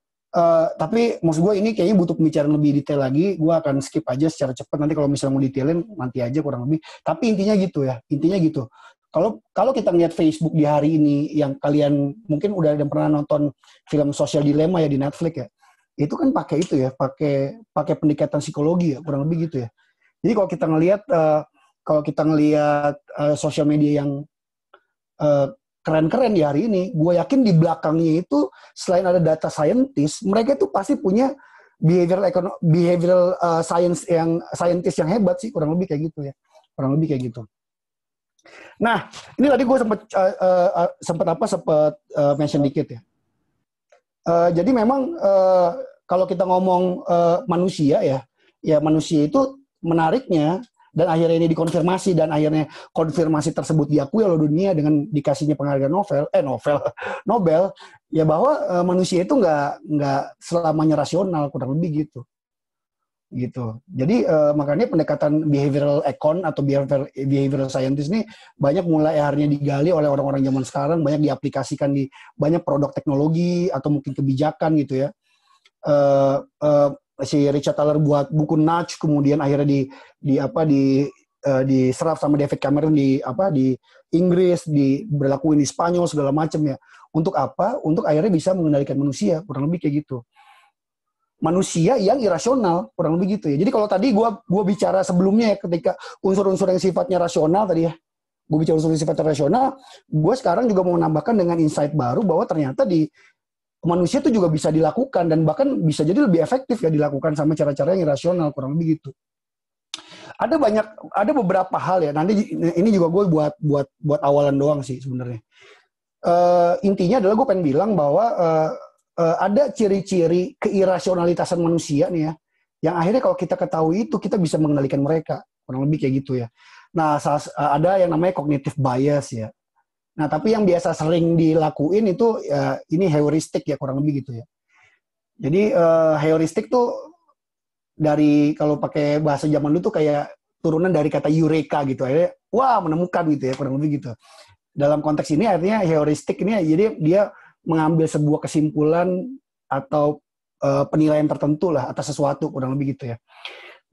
tapi maksud gue ini kayaknya butuh pembicaraan lebih detail lagi. Gue akan skip aja secara cepat. Nanti kalau misalnya mau detailin nanti aja kurang lebih. Tapi intinya gitu ya. Intinya gitu. Kalau kita ngeliat Facebook di hari ini yang kalian mungkin udah ada pernah nonton film Social Dilemma ya di Netflix ya. Itu kan pakai itu ya, pakai pendekatan psikologi ya, kurang lebih gitu ya. Jadi kalau kita ngelihat sosial media yang keren-keren di hari ini, gue yakin di belakangnya itu selain ada data scientist, mereka itu pasti punya behavioral scientist yang hebat sih, kurang lebih kayak gitu ya, kurang lebih kayak gitu. Nah, ini tadi gue sempat mention dikit ya. Jadi memang kalau kita ngomong manusia ya manusia itu menariknya. Dan akhirnya ini dikonfirmasi dan akhirnya konfirmasi tersebut diakui oleh dunia dengan dikasihnya penghargaan Nobel ya bahwa manusia itu nggak selamanya rasional, kurang lebih gitu. Jadi makanya pendekatan behavioral econ atau behavioral scientist ini banyak mulai akhirnya digali oleh orang-orang zaman sekarang, banyak diaplikasikan di banyak produk teknologi atau mungkin kebijakan gitu ya. Si Richard Thaler buat buku Nudge, kemudian akhirnya diserap sama David Cameron di Inggris, berlakuin di Spanyol segala macam ya. Untuk apa? Untuk akhirnya bisa mengendalikan manusia, kurang lebih kayak gitu. Manusia yang irasional, kurang lebih gitu ya. Jadi kalau tadi gua bicara sebelumnya ya, ketika unsur-unsur yang sifatnya rasional tadi ya, gue bicara unsur yang sifatnya rasional, gue sekarang juga mau menambahkan dengan insight baru bahwa ternyata di manusia itu juga bisa dilakukan dan bahkan bisa jadi lebih efektif ya dilakukan sama cara-cara yang irasional, kurang lebih gitu. ada beberapa hal ya. Nanti ini juga gue buat awalan doang sih sebenarnya. Intinya adalah gue pengen bilang bahwa ada ciri-ciri keirasionalitasan manusia nih ya, yang akhirnya kalau kita ketahui itu kita bisa mengendalikan mereka, kurang lebih kayak gitu ya. Nah, ada yang namanya cognitive bias ya. Nah, tapi yang biasa sering dilakuin itu ini heuristik ya, kurang lebih gitu ya. Jadi heuristik tuh dari kalau pakai bahasa zaman dulu tuh kayak turunan dari kata eureka gitu, akhirnya wah menemukan gitu ya, kurang lebih gitu. Dalam konteks ini artinya heuristik ini jadi dia mengambil sebuah kesimpulan atau penilaian tertentu lah atas sesuatu, kurang lebih gitu ya.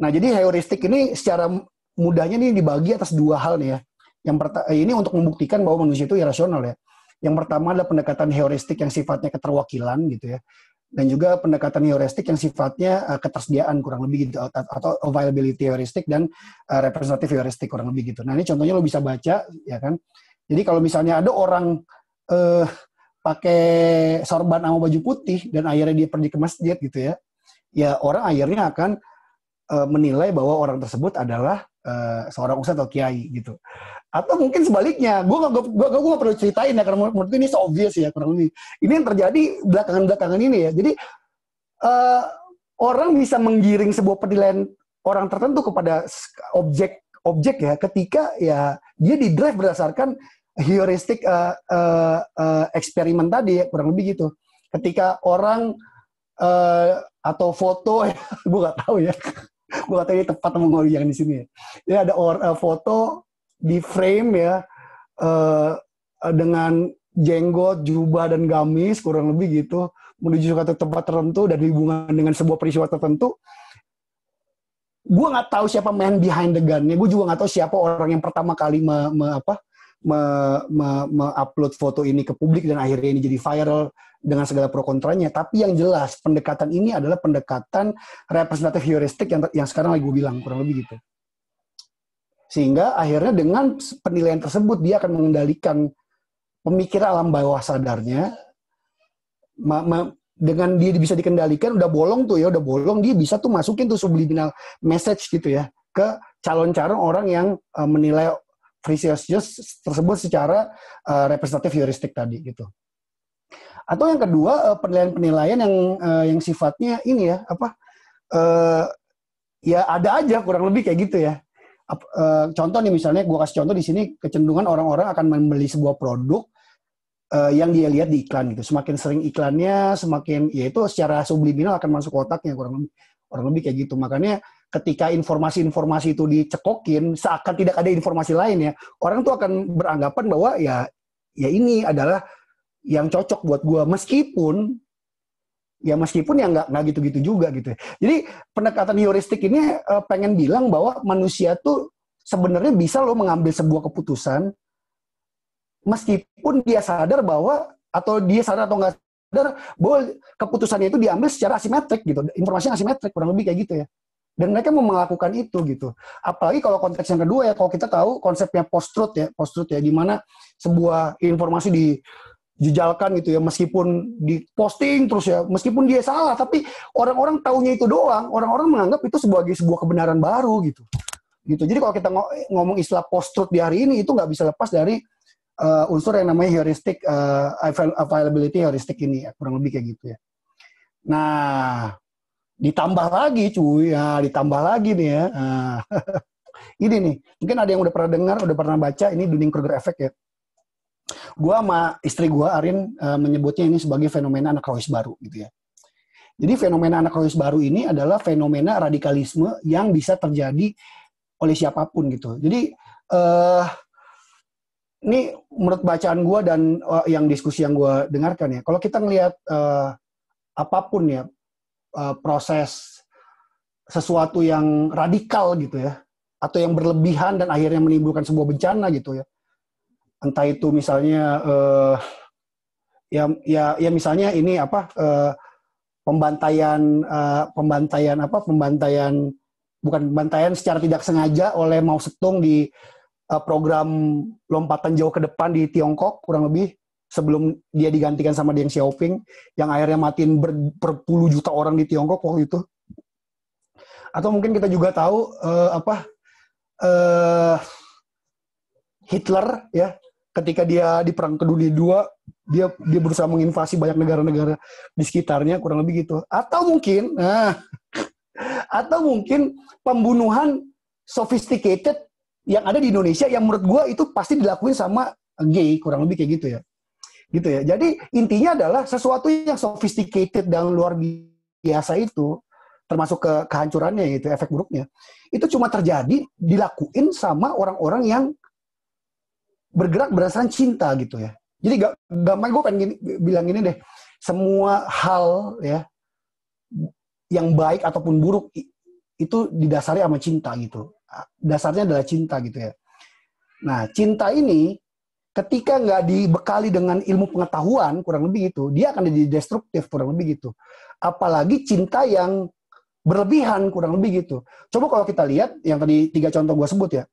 Nah, jadi heuristik ini secara mudahnya nih dibagi atas dua hal nih ya. Yang pertama ini untuk membuktikan bahwa manusia itu irasional ya. Yang pertama adalah pendekatan heuristik yang sifatnya keterwakilan gitu ya. Dan juga pendekatan heuristik yang sifatnya ketersediaan, kurang lebih gitu, atau availability heuristik dan representative heuristik, kurang lebih gitu. Nah, ini contohnya lo bisa baca ya kan. Jadi kalau misalnya ada orang pakai sorban sama baju putih dan akhirnya dia pergi ke masjid gitu ya, ya orang akhirnya akan menilai bahwa orang tersebut adalah seorang ustadz atau kiai gitu. Atau mungkin sebaliknya, gue nggak perlu ceritain ya karena menurut ini so obvious ya, kurang lebih. Ini yang terjadi belakangan ini ya. Jadi orang bisa menggiring sebuah penilaian orang tertentu kepada objek ya, ketika ya dia didrive berdasarkan heuristik eksperimen tadi ya, kurang lebih gitu. Ketika orang atau foto, gue nggak tahu ya, gue nggak tahu ini tepat atau yang di sini ya. Jadi ada foto di frame ya dengan jenggot, jubah dan gamis, kurang lebih gitu, menuju ke tempat tertentu dan dihubungkan dengan sebuah peristiwa tertentu. Gue nggak tahu siapa man behind the gun-nya. Gue juga nggak tahu siapa orang yang pertama kali upload foto ini ke publik dan akhirnya ini jadi viral dengan segala pro kontranya. Tapi yang jelas pendekatan ini adalah pendekatan representative heuristik yang sekarang lagi gue bilang, kurang lebih gitu. Sehingga akhirnya dengan penilaian tersebut dia akan mengendalikan pemikiran alam bawah sadarnya. Dengan dia bisa dikendalikan, udah bolong dia bisa tuh masukin tuh subliminal message gitu ya ke calon-calon orang yang menilai Frisius tersebut secara representatif heuristik tadi gitu. Atau yang kedua penilaian-penilaian yang sifatnya ini ya ya ada aja, kurang lebih kayak gitu ya. Contoh nih, misalnya gue kasih contoh di sini, kecenderungan orang-orang akan membeli sebuah produk yang dia lihat di iklan gitu. Semakin sering iklannya, semakin ya itu secara subliminal akan masuk otaknya, kurang lebih kayak gitu. Makanya ketika informasi-informasi itu dicekokin, seakan tidak ada informasi lain ya, orang tuh akan beranggapan bahwa ya ini adalah yang cocok buat gue, meskipun ya nggak gitu-gitu juga gitu. Jadi pendekatan heuristik ini pengen bilang bahwa manusia tuh sebenarnya bisa loh mengambil sebuah keputusan meskipun dia sadar bahwa, atau dia sadar atau nggak sadar bahwa keputusannya itu diambil secara asimetrik gitu, informasinya asimetrik, kurang lebih kayak gitu ya. Dan mereka mau melakukan itu gitu. Apalagi kalau konteks yang kedua ya, kalau kita tahu konsepnya post-truth ya, di mana sebuah informasi dijejalkan gitu ya, meskipun diposting terus ya, meskipun dia salah, tapi orang-orang taunya itu doang, orang-orang menganggap itu sebagai sebuah kebenaran baru gitu. Jadi kalau kita ngomong istilah post-truth di hari ini, itu nggak bisa lepas dari unsur yang namanya heuristik, availability heuristik ini ya, kurang lebih kayak gitu ya. Nah, ditambah lagi nih ya. Ini nih, mungkin ada yang udah pernah dengar, udah pernah baca, ini Dunning-Kruger effect ya. Gua sama istri gua, Arin, menyebutnya ini sebagai fenomena anak Rois baru gitu ya. Jadi fenomena anak Rois baru ini adalah fenomena radikalisme yang bisa terjadi oleh siapapun gitu. Jadi ini menurut bacaan gue dan yang diskusi yang gue dengarkan ya, kalau kita ngelihat apapun ya, proses sesuatu yang radikal gitu ya, atau yang berlebihan dan akhirnya menimbulkan sebuah bencana gitu ya, entah itu misalnya misalnya ini pembantaian secara tidak sengaja oleh Mao Zedong di program lompatan jauh ke depan di Tiongkok, kurang lebih sebelum dia digantikan sama Deng Xiaoping, yang akhirnya matiin berpuluh juta orang di Tiongkok waktu itu. Atau mungkin kita juga tahu eh, Hitler ya, ketika dia di Perang Dunia II, dia berusaha menginvasi banyak negara-negara di sekitarnya, kurang lebih gitu. Atau mungkin pembunuhan sophisticated yang ada di Indonesia yang menurut gue itu pasti dilakuin sama gay, kurang lebih kayak gitu ya. Gitu ya. Jadi intinya adalah sesuatu yang sophisticated dan luar biasa itu, termasuk kehancurannya gitu, efek buruknya, itu cuma terjadi dilakuin sama orang-orang yang bergerak berdasarkan cinta gitu ya. Jadi gampang gue pengen bilang gini deh, semua hal ya yang baik ataupun buruk itu didasari sama cinta gitu. Dasarnya adalah cinta gitu ya. Nah, cinta ini ketika nggak dibekali dengan ilmu pengetahuan, kurang lebih gitu, dia akan jadi destruktif, kurang lebih gitu. Apalagi cinta yang berlebihan, kurang lebih gitu. Coba kalau kita lihat yang tadi 3 contoh gue sebut ya,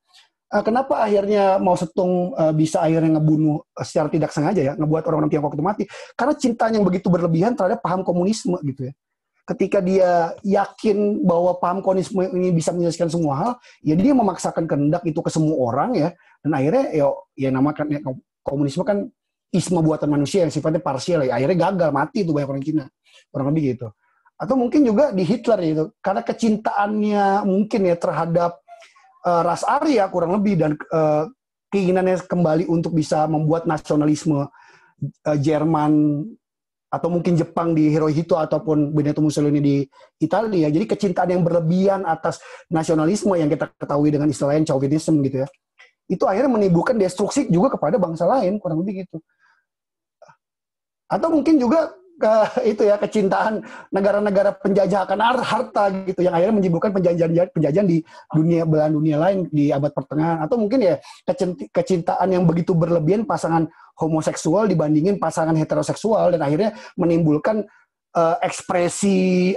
kenapa akhirnya Mao Zedong bisa akhirnya ngebunuh secara tidak sengaja ya, ngebuat orang-orang Tiongkok itu mati? Karena cintanya yang begitu berlebihan terhadap paham komunisme gitu ya. Ketika dia yakin bahwa paham komunisme ini bisa menyelesaikan semua hal, ya dia memaksakan kehendak itu ke semua orang ya, dan akhirnya ya namakan ya, komunisme kan isme buatan manusia yang sifatnya parsial ya, akhirnya gagal, mati itu banyak orang Cina, kurang lebih gitu. Atau mungkin juga di Hitler itu, karena kecintaannya mungkin ya terhadap ras Arya kurang lebih, dan keinginannya kembali untuk bisa membuat nasionalisme Jerman atau mungkin Jepang di Hirohito ataupun Benito Mussolini di Italia. Jadi kecintaan yang berlebihan atas nasionalisme yang kita ketahui dengan istilah lain chauvinism gitu ya. Itu akhirnya menimbulkan destruksi juga kepada bangsa lain, kurang lebih gitu. Atau mungkin juga itu ya kecintaan negara-negara penjajah akan harta gitu yang akhirnya menimbulkan penjajahan di belahan dunia lain di abad pertengahan. Atau mungkin ya kecintaan yang begitu berlebihan pasangan homoseksual dibandingin pasangan heteroseksual, dan akhirnya menimbulkan ekspresi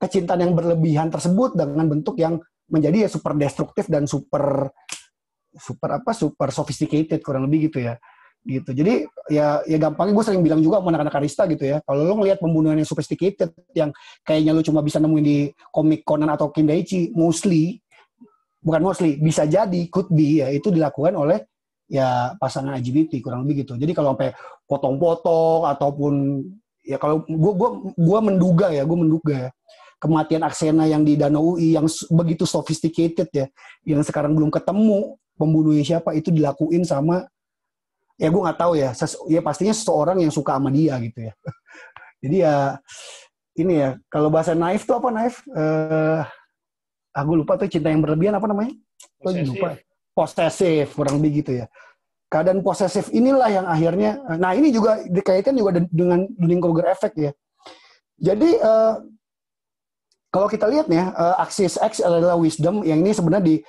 kecintaan yang berlebihan tersebut dengan bentuk yang menjadi ya super destruktif dan super sophisticated, kurang lebih gitu ya. Gitu. Jadi ya gampangnya gue sering bilang juga sama anak-anak Arista gitu ya. Kalau lo ngelihat pembunuhan yang sophisticated yang kayaknya lo cuma bisa nemuin di komik Conan atau Kindaichi, bisa jadi could be ya itu dilakukan oleh ya pasangan LGBT, kurang lebih gitu. Jadi kalau sampai potong-potong ataupun ya kalau gue menduga kematian Aksena yang di Danau UI yang begitu sophisticated ya, yang sekarang belum ketemu pembunuhnya siapa, itu dilakuin sama ya gue nggak tahu ya, ya pastinya seseorang yang suka sama dia gitu ya. Jadi ya ini ya, kalau bahasa naif tuh apa naif? Aku lupa tuh, cinta yang berlebihan apa namanya? Lupa. Posesif, kurang lebih gitu ya. Keadaan posesif inilah yang akhirnya, nah ini juga dikaitkan juga dengan Dunning-Kruger effect ya. Jadi kalau kita lihat ya, aksis X adalah wisdom, yang ini sebenarnya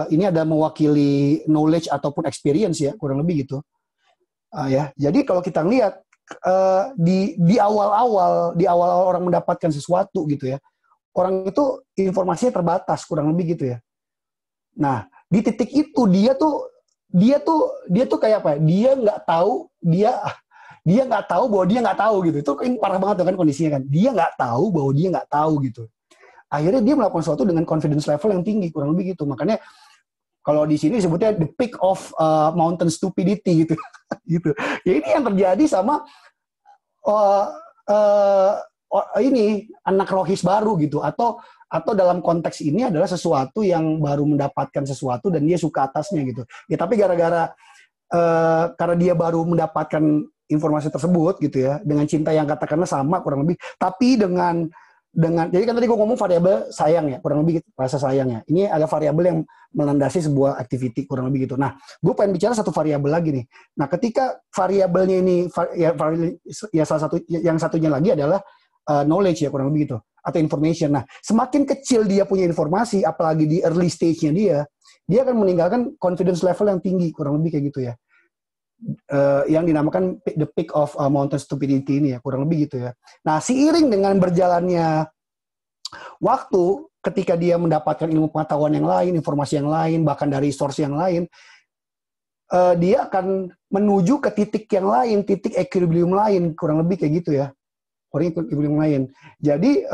ini ada mewakili knowledge ataupun experience ya, kurang lebih gitu. Ya, jadi kalau kita lihat di awal-awal orang mendapatkan sesuatu gitu ya, orang itu informasinya terbatas, kurang lebih gitu ya. Nah, di titik itu dia tuh kayak apa? Dia nggak tahu bahwa dia nggak tahu gitu. Itu parah banget kan kondisinya kan. Dia nggak tahu bahwa dia nggak tahu gitu. Akhirnya dia melakukan sesuatu dengan confidence level yang tinggi, kurang lebih gitu. Makanya kalau di sini disebutnya the peak of mountain stupidity gitu. Gitu. Ya ini yang terjadi sama ini anak rohis baru gitu, atau dalam konteks ini adalah sesuatu yang baru mendapatkan sesuatu dan dia suka atasnya gitu. Ya tapi karena dia baru mendapatkan informasi tersebut gitu ya, dengan cinta yang katakanlah sama kurang lebih, tapi dengan jadi kan tadi gue ngomong variabel sayang ya, kurang lebih gitu, rasa sayangnya. Ini ada variabel yang melandasi sebuah activity, kurang lebih gitu. Nah, gue pengen bicara satu variabel lagi nih. Nah, ketika variabelnya ini salah satu, yang satunya lagi adalah knowledge ya, kurang lebih gitu, atau information. Nah, semakin kecil dia punya informasi, apalagi di early stage-nya dia akan meninggalkan confidence level yang tinggi, kurang lebih kayak gitu ya. Yang dinamakan the peak of mountain stupidity ini ya, kurang lebih gitu ya. Nah, seiring dengan berjalannya waktu, ketika dia mendapatkan ilmu pengetahuan yang lain, informasi yang lain, bahkan dari source yang lain, dia akan menuju ke titik yang lain, titik equilibrium lain, kurang lebih kayak gitu ya. Equilibrium lain. Jadi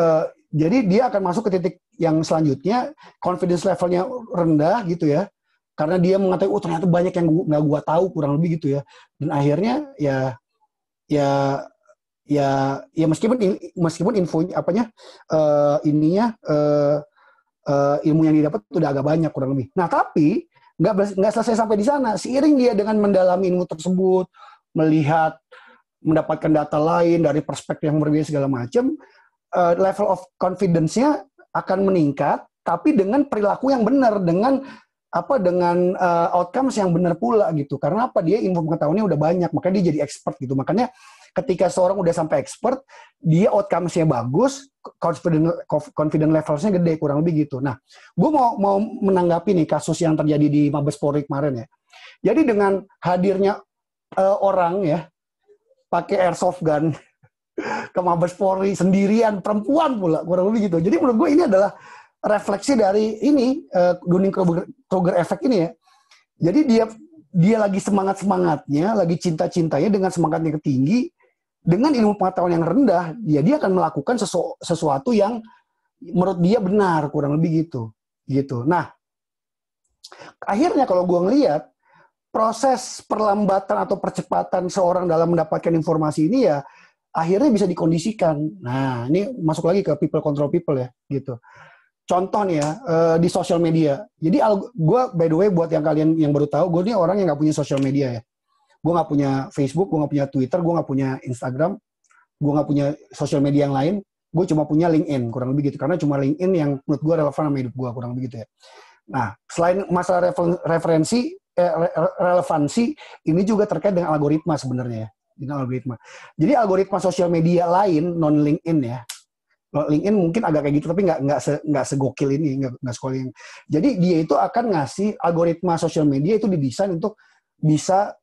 Jadi dia akan masuk ke titik yang selanjutnya, confidence levelnya rendah gitu ya, karena dia mengatakan, oh ternyata banyak yang nggak gua tahu, kurang lebih gitu ya. Dan akhirnya ya meskipun infonya ilmu yang didapat udah agak banyak kurang lebih. Nah tapi nggak selesai sampai di sana. Seiring dia dengan mendalami ilmu tersebut, mendapatkan data lain dari perspektif yang berbeda segala macam, level of confidence-nya akan meningkat, tapi dengan perilaku yang benar, dengan outcomes yang benar pula gitu. Karena apa? Dia info pengetahuannya udah banyak, makanya dia jadi expert gitu. Makanya ketika seorang udah sampai expert, dia outcomes-nya bagus, confident levels-nya gede, kurang lebih gitu. Nah, gue mau menanggapi nih kasus yang terjadi di Mabes Polri kemarin ya. Jadi dengan hadirnya orang ya, pakai airsoft gun ke Mabes Polri sendirian, perempuan pula, kurang lebih gitu. Jadi menurut gue ini adalah refleksi dari ini Dunning-Kruger effect ini ya. Jadi dia lagi semangatnya, lagi cinta-cintanya dengan semangatnya tinggi, dengan ilmu pengetahuan yang rendah, dia akan melakukan sesuatu yang menurut dia benar, kurang lebih gitu. Nah, akhirnya kalau gue ngelihat proses perlambatan atau percepatan seorang dalam mendapatkan informasi ini ya akhirnya bisa dikondisikan. Nah, ini masuk lagi ke people control people ya, gitu. Contoh nih ya, di sosial media. Jadi gue by the way buat yang kalian yang baru tahu, gue ini orang yang nggak punya sosial media ya. Gue nggak punya Facebook, gue nggak punya Twitter, gue nggak punya Instagram, gue nggak punya sosial media yang lain. Gue cuma punya LinkedIn, kurang lebih gitu. Karena cuma LinkedIn yang menurut gue relevan sama hidup gue, kurang lebih gitu ya. Nah, selain masalah relevansi, ini juga terkait dengan algoritma sebenarnya ya. Dengan algoritma. Jadi algoritma sosial media lain, non LinkedIn ya. LinkedIn mungkin agak kayak gitu, tapi nggak segokil ini, nggak sekolah. Jadi dia itu akan ngasih algoritma sosial media itu didesain untuk bisa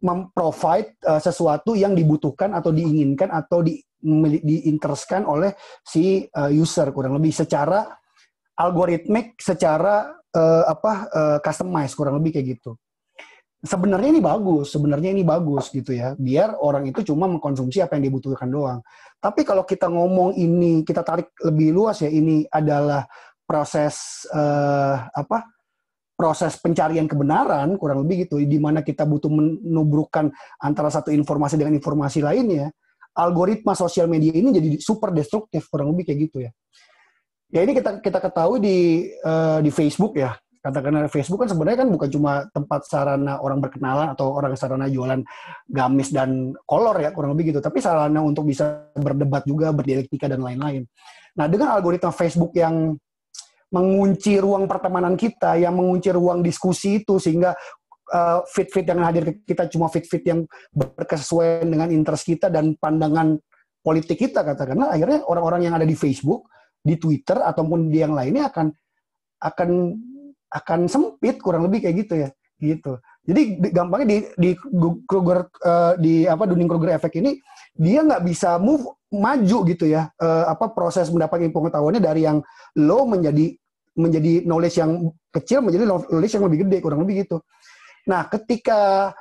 memprovide sesuatu yang dibutuhkan atau diinginkan atau diinterestkan oleh si user, kurang lebih secara algoritmik, secara customize, kurang lebih kayak gitu. Sebenarnya ini bagus gitu ya, biar orang itu cuma mengkonsumsi apa yang dibutuhkan doang. Tapi kalau kita ngomong ini, kita tarik lebih luas ya, ini adalah proses proses pencarian kebenaran, kurang lebih gitu, di mana kita butuh menubrukkan antara satu informasi dengan informasi lainnya. Algoritma sosial media ini jadi super destruktif, kurang lebih kayak gitu ya. Ya ini kita ketahui di Facebook ya. Katakanlah Facebook kan sebenarnya kan bukan cuma tempat sarana orang berkenalan atau orang sarana jualan gamis dan kolor ya, kurang lebih gitu, tapi sarana untuk bisa berdebat juga, berdialektika dan lain-lain. Nah, dengan algoritma Facebook yang mengunci ruang pertemanan kita, yang mengunci ruang diskusi itu, sehingga feed-feed yang hadir ke kita cuma feed-feed yang berkesesuaian dengan interest kita dan pandangan politik kita, katakanlah, akhirnya orang-orang yang ada di Facebook, di Twitter ataupun di yang lainnya akan sempit, kurang lebih kayak gitu ya, gitu. Jadi gampangnya di Dunning-Kruger effect ini dia nggak bisa maju gitu ya, proses mendapatkan pengetahuannya dari yang low menjadi knowledge yang kecil menjadi knowledge yang lebih gede, kurang lebih gitu. Nah, ketika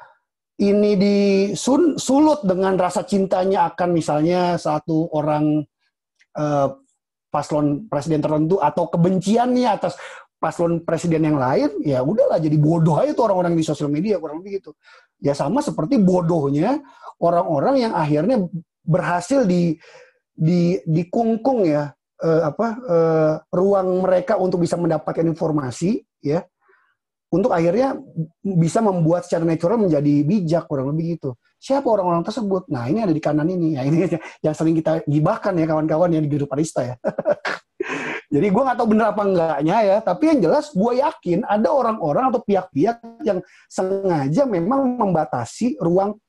ini disulut dengan rasa cintanya akan misalnya satu orang paslon presiden tertentu atau kebenciannya atas paslon presiden yang lain, ya udahlah, jadi bodoh aja tuh orang-orang di sosial media, kurang lebih gitu. Ya sama seperti bodohnya orang-orang yang akhirnya berhasil dikungkung ya ruang mereka untuk bisa mendapatkan informasi ya, untuk akhirnya bisa membuat secara natural menjadi bijak, kurang lebih gitu. Siapa orang-orang tersebut? Nah, ini ada di kanan ini. Ya, ini yang sering kita gibahkan ya kawan-kawan yang di grup Arista ya. Jadi gue nggak tahu bener apa enggaknya ya, tapi yang jelas gue yakin ada orang-orang atau pihak-pihak yang sengaja memang membatasi ruang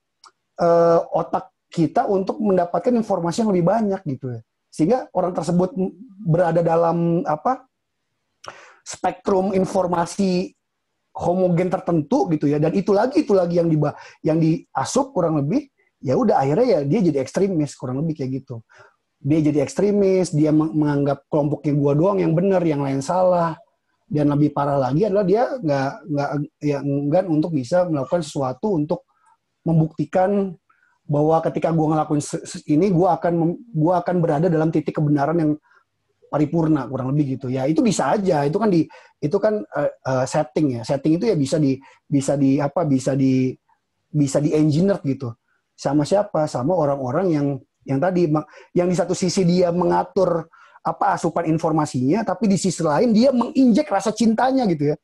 otak kita untuk mendapatkan informasi yang lebih banyak gitu ya. Sehingga orang tersebut berada dalam spektrum informasi homogen tertentu gitu ya, dan itu lagi yang diasup kurang lebih, ya udah akhirnya ya dia jadi ekstremis, kurang lebih kayak gitu. Dia jadi ekstremis, dia menganggap kelompoknya gua doang yang benar, yang lain salah. Dan lebih parah lagi adalah dia nggak enggan untuk bisa melakukan sesuatu untuk membuktikan bahwa ketika gua ngelakuin ini, gua akan berada dalam titik kebenaran yang paripurna kurang lebih gitu ya. Itu bisa aja, itu kan setting ya. Setting itu ya bisa di engineer gitu. Sama siapa? Sama orang-orang yang tadi yang di satu sisi dia mengatur asupan informasinya, tapi di sisi lain dia menginjek rasa cintanya gitu ya.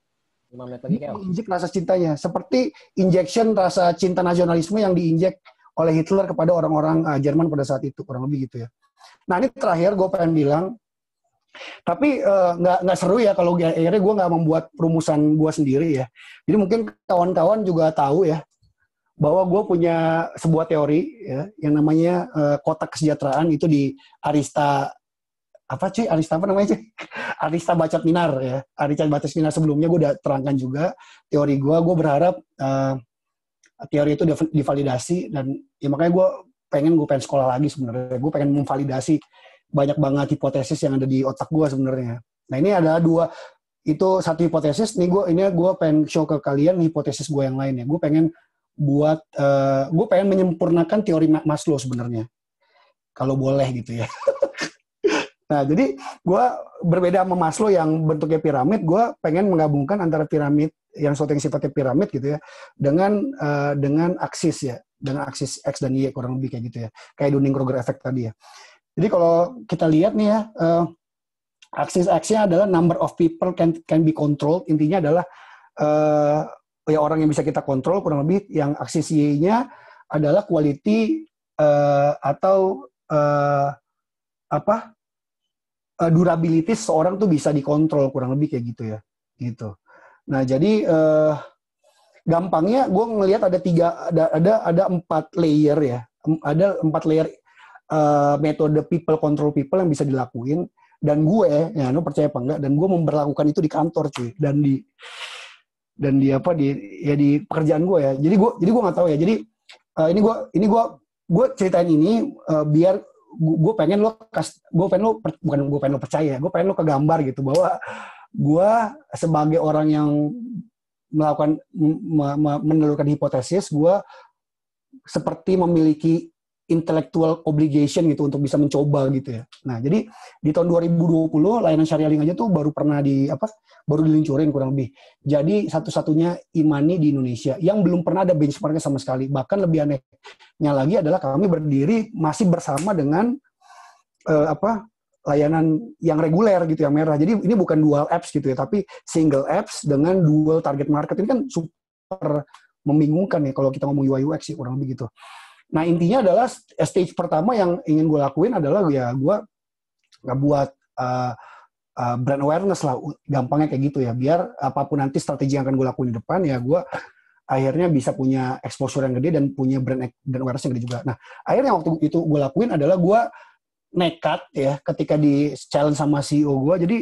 5 menit lagi, Keo. Menginjek rasa cintanya, seperti injection rasa cinta nasionalisme yang diinjek oleh Hitler kepada orang-orang Jerman pada saat itu, kurang lebih gitu ya. Nah ini terakhir gue pengen bilang, tapi nggak seru ya kalau akhirnya gue nggak membuat perumusan gue sendiri ya. Jadi mungkin kawan-kawan juga tahu ya bahwa gue punya sebuah teori ya yang namanya kotak kesejahteraan itu di Arista Arista Bacot Minar ya. Arista Bacot Minar sebelumnya gue udah terangkan juga teori gue. Gue berharap teori itu divalidasi dan ya makanya gue pengen sekolah lagi sebenarnya. Gue pengen memvalidasi banyak banget hipotesis yang ada di otak gue sebenarnya. Nah ini ada itu satu hipotesis nih gue pengen show ke kalian hipotesis gue yang lain ya. Gue pengen menyempurnakan teori Maslow sebenarnya kalau boleh gitu ya. Nah jadi gue berbeda sama Maslow yang bentuknya piramid, gue pengen menggabungkan antara piramid yang sifatnya piramid gitu ya dengan aksis ya, dengan aksis X dan Y kurang lebih kayak gitu ya, kayak Dunning-Kruger effect tadi ya. Jadi kalau kita lihat nih ya, aksis X-nya adalah number of people can be controlled. Intinya adalah ya orang yang bisa kita kontrol kurang lebih. Yang aksis Y-nya adalah quality atau durability seorang tuh bisa dikontrol kurang lebih kayak gitu ya. Gitu. Nah jadi gampangnya gue ngelihat ada 4 layer ya, ada 4 layer metode people control people yang bisa dilakuin, dan gue ya lo percaya apa enggak, dan gue memperlakukan itu di kantor cuy, dan di pekerjaan gue ya. Jadi gue nggak tahu ya. Jadi ini gue ceritain ini biar gue pengen lo percaya, gue pengen lo kegambar gitu bahwa gue sebagai orang yang menelurkan hipotesis, gue seperti memiliki intellectual obligation gitu untuk bisa mencoba gitu ya. Nah, jadi di tahun 2020 layanan Syariah Link aja tuh baru diluncurin kurang lebih. Jadi satu-satunya e-money di Indonesia yang belum pernah ada benchmarknya sama sekali. Bahkan lebih anehnya lagi adalah kami berdiri masih bersama dengan layanan yang reguler gitu, yang merah. Jadi ini bukan dual apps gitu ya, tapi single apps dengan dual target market. Ini kan super membingungkan ya kalau kita ngomong UI UX sih kurang lebih gitu. Nah intinya adalah stage pertama yang ingin gue lakuin adalah ya gue nggak buat brand awareness lah, gampangnya kayak gitu ya, biar apapun nanti strategi yang akan gue lakuin di depan ya gue akhirnya bisa punya exposure yang gede dan punya brand awareness yang gede juga. Nah akhirnya waktu itu gue lakuin adalah gue nekat ya ketika di challenge sama CEO gue. Jadi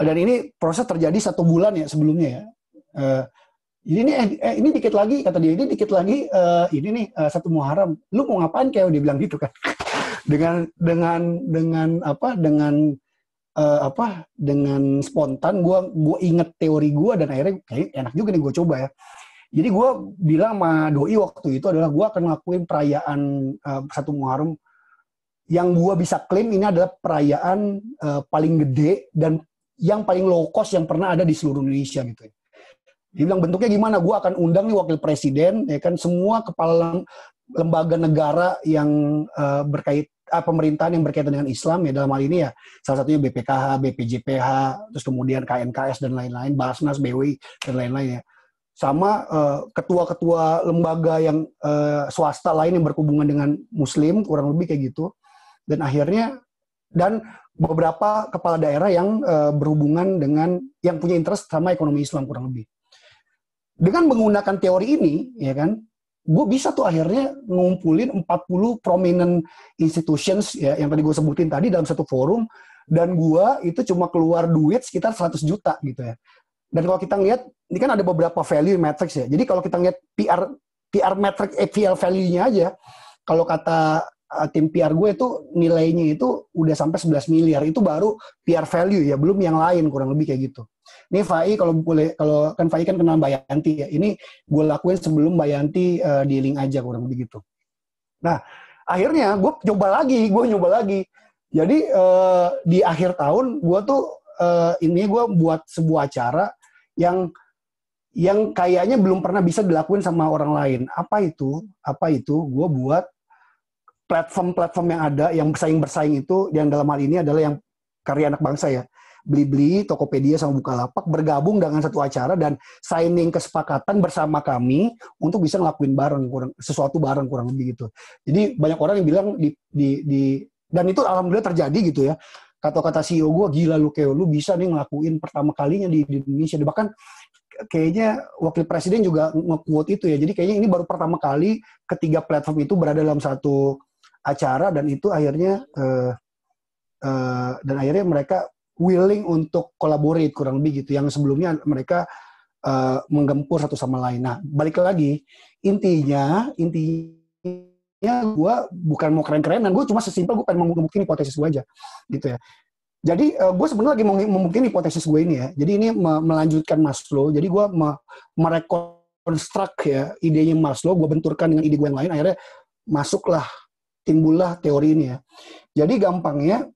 dan ini proses terjadi 1 bulan ya sebelumnya ya. Ini dikit lagi kata dia, ini dikit lagi ini nih 1 Muharram. Lu mau ngapain kayak dia bilang gitu kan. dengan spontan gue inget teori gue dan akhirnya kayak enak juga nih gue coba ya. Jadi gue bilang sama doi waktu itu adalah gue akan ngelakuin perayaan 1 Muharram yang gue bisa klaim ini adalah perayaan paling gede dan yang paling low cost yang pernah ada di seluruh Indonesia gitu ya. Dia bilang bentuknya gimana? Gue akan undang nih wakil presiden, ya kan, semua kepala lembaga negara yang pemerintahan yang berkaitan dengan Islam ya, dalam hal ini ya salah satunya BPKH, BPJPH, terus kemudian KNKS dan lain-lain, Basnas, BWI dan lain-lain ya. Sama ketua-ketua lembaga yang swasta lain yang berhubungan dengan Muslim kurang lebih kayak gitu. Dan akhirnya beberapa kepala daerah yang berhubungan dengan yang punya interest sama ekonomi Islam kurang lebih. Dengan menggunakan teori ini, ya kan, gue bisa tuh akhirnya ngumpulin 40 prominent institutions ya, yang tadi gue sebutin tadi dalam satu forum, dan gue itu cuma keluar duit sekitar 100 juta gitu ya. Dan kalau kita lihat, ini kan ada beberapa value metrics ya. Jadi kalau kita lihat PR metric PL value-nya aja, kalau kata tim PR gue itu nilainya itu udah sampai 11 miliar. Itu baru PR value ya, belum yang lain kurang lebih kayak gitu. Ini Fai kalau kan Fai kan kenal Mbak Yanti ya. Ini gue lakuin sebelum Mbak Yanti di link aja kurang lebih gitu. Nah, akhirnya gue nyoba lagi. Jadi di akhir tahun gue tuh gue buat sebuah acara yang kayaknya belum pernah bisa dilakuin sama orang lain. Apa itu? Gue buat platform-platform yang ada yang bersaing itu, yang dalam hal ini adalah yang karya anak bangsa ya. Blibli, Tokopedia sama Bukalapak bergabung dengan satu acara dan signing kesepakatan bersama kami untuk bisa ngelakuin sesuatu bareng kurang lebih gitu. Jadi banyak orang yang bilang dan itu alhamdulillah terjadi gitu ya. Kata-kata CEO gue, gila lu Keo, lu bisa nih ngelakuin pertama kalinya di Indonesia. Bahkan kayaknya wakil presiden juga nge-quote itu ya. Jadi kayaknya ini baru pertama kali ketiga platform itu berada dalam satu acara dan itu akhirnya mereka willing untuk collaborate kurang lebih gitu. Yang sebelumnya mereka menggempur satu sama lain. Nah, balik lagi, intinya gue bukan mau keren-kerenan, gue cuma sesimpel gue pengen membuktikan hipotesis gue aja, gitu ya. Jadi gue sebenarnya lagi mau membuktikan hipotesis gue ini ya. Jadi ini melanjutkan Maslow. Jadi gue merekonstruk ya idenya Maslow, gue benturkan dengan ide gue yang lain, akhirnya timbullah teori ini ya. Jadi gampangnya,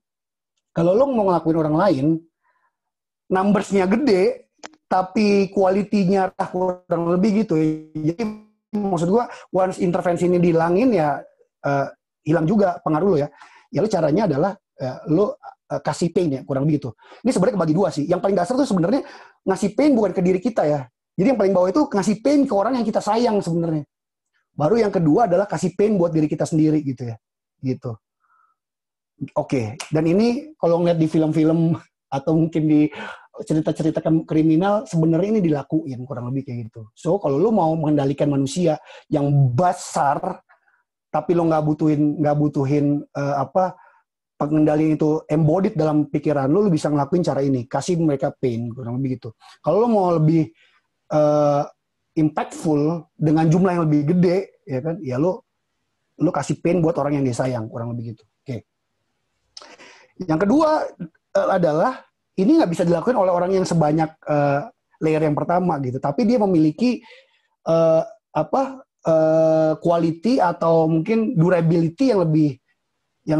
kalau lo mau ngelakuin orang lain, numbers-nya gede, tapi quality-nya kurang lebih gitu ya. Jadi maksud gue, once intervensi ini dihilangin ya, hilang juga pengaruh lo ya. Ya lo caranya adalah, lo kasih pain ya, kurang lebih gitu. Ini sebenarnya kebagi dua sih. Yang paling dasar tuh sebenarnya ngasih pain bukan ke diri kita ya. Jadi yang paling bawah itu ngasih pain ke orang yang kita sayang sebenarnya. Baru yang kedua adalah kasih pain buat diri kita sendiri gitu ya. Gitu. Oke, dan ini kalau ngeliat di film-film atau mungkin di cerita-cerita kriminal, sebenarnya ini dilakuin kurang lebih kayak gitu. So, kalau lo mau mengendalikan manusia yang besar, tapi lo nggak butuhin pengendalian itu embodied dalam pikiran lo bisa ngelakuin cara ini, kasih mereka pain kurang lebih gitu. Kalau lo mau lebih impactful dengan jumlah yang lebih gede, ya kan? Ya lo kasih pain buat orang yang disayang kurang lebih gitu. Oke. Yang kedua adalah ini nggak bisa dilakukan oleh orang yang sebanyak layer yang pertama gitu, tapi dia memiliki quality atau mungkin durability yang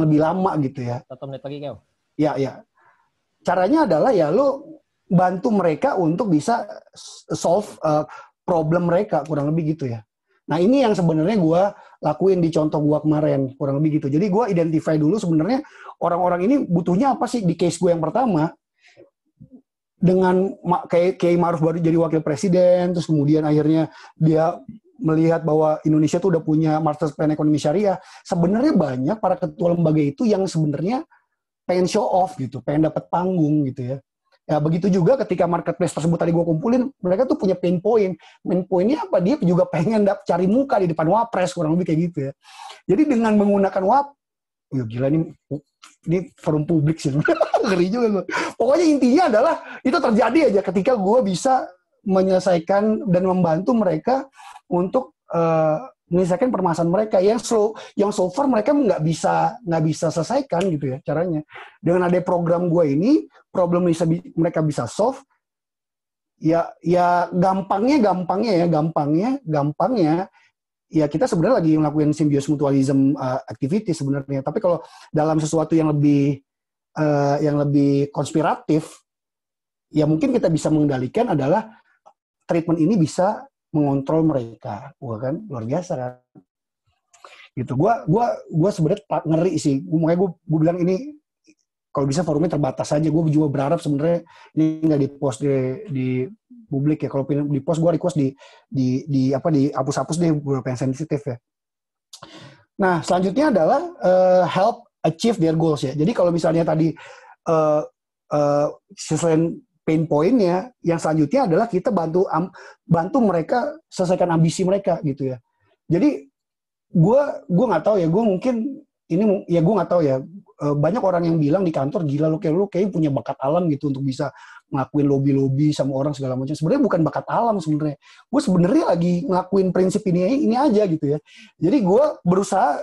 lebih lama gitu ya. 1 menit lagi Keo. Ya. Caranya adalah ya lo bantu mereka untuk bisa solve problem mereka kurang lebih gitu ya. Nah ini yang sebenarnya gue lakuin di contoh gue kemarin kurang lebih gitu. Jadi gue identify dulu sebenarnya orang-orang ini butuhnya apa sih di case gue yang pertama. Dengan kayak Ma'ruf baru jadi wakil presiden, terus kemudian akhirnya dia melihat bahwa Indonesia tuh udah punya master plan ekonomi syariah. Sebenarnya banyak para ketua lembaga itu yang sebenarnya pengen show off gitu, pengen dapat panggung gitu ya. Ya begitu juga ketika marketplace tersebut tadi gue kumpulin, mereka tuh punya pain point. Pain point-nya apa? Dia juga pengen cari muka di depan wapres, kurang lebih kayak gitu ya. Jadi dengan menggunakan gila ini forum publik sih. Ngeri juga gue. Pokoknya intinya adalah itu terjadi aja ketika gue bisa menyelesaikan dan membantu mereka untuk menyelesaikan permasalahan mereka yang so far mereka nggak bisa selesaikan gitu ya caranya. Dengan ada program gue ini, problem mereka bisa solve. Ya gampangnya ya kita sebenarnya lagi ngelakuin symbiosis mutualism activity sebenarnya. Tapi kalau dalam sesuatu yang lebih konspiratif, ya mungkin kita bisa mengendalikan adalah treatment ini bisa mengontrol mereka. Wah kan luar biasa kan. Gitu. Gua sebenarnya ngeri sih. Makanya gue bilang ini kalau bisa forumnya terbatas aja. Gue juga berharap sebenarnya ini nggak di-post di publik ya. Kalau di-post gue request dihapus-hapus deh beberapa yang sensitif ya. Nah, selanjutnya adalah help achieve their goals ya. Jadi kalau misalnya tadi selain pain point-nya, yang selanjutnya adalah kita bantu mereka selesaikan ambisi mereka gitu ya. Jadi gue nggak tahu ya, gue nggak tahu ya. Banyak orang yang bilang di kantor, gila lu kayak punya bakat alam gitu untuk bisa ngelakuin lobby sama orang segala macam. Sebenarnya bukan bakat alam sebenarnya. Gue sebenarnya lagi ngelakuin prinsip ini aja gitu ya. Jadi gue berusaha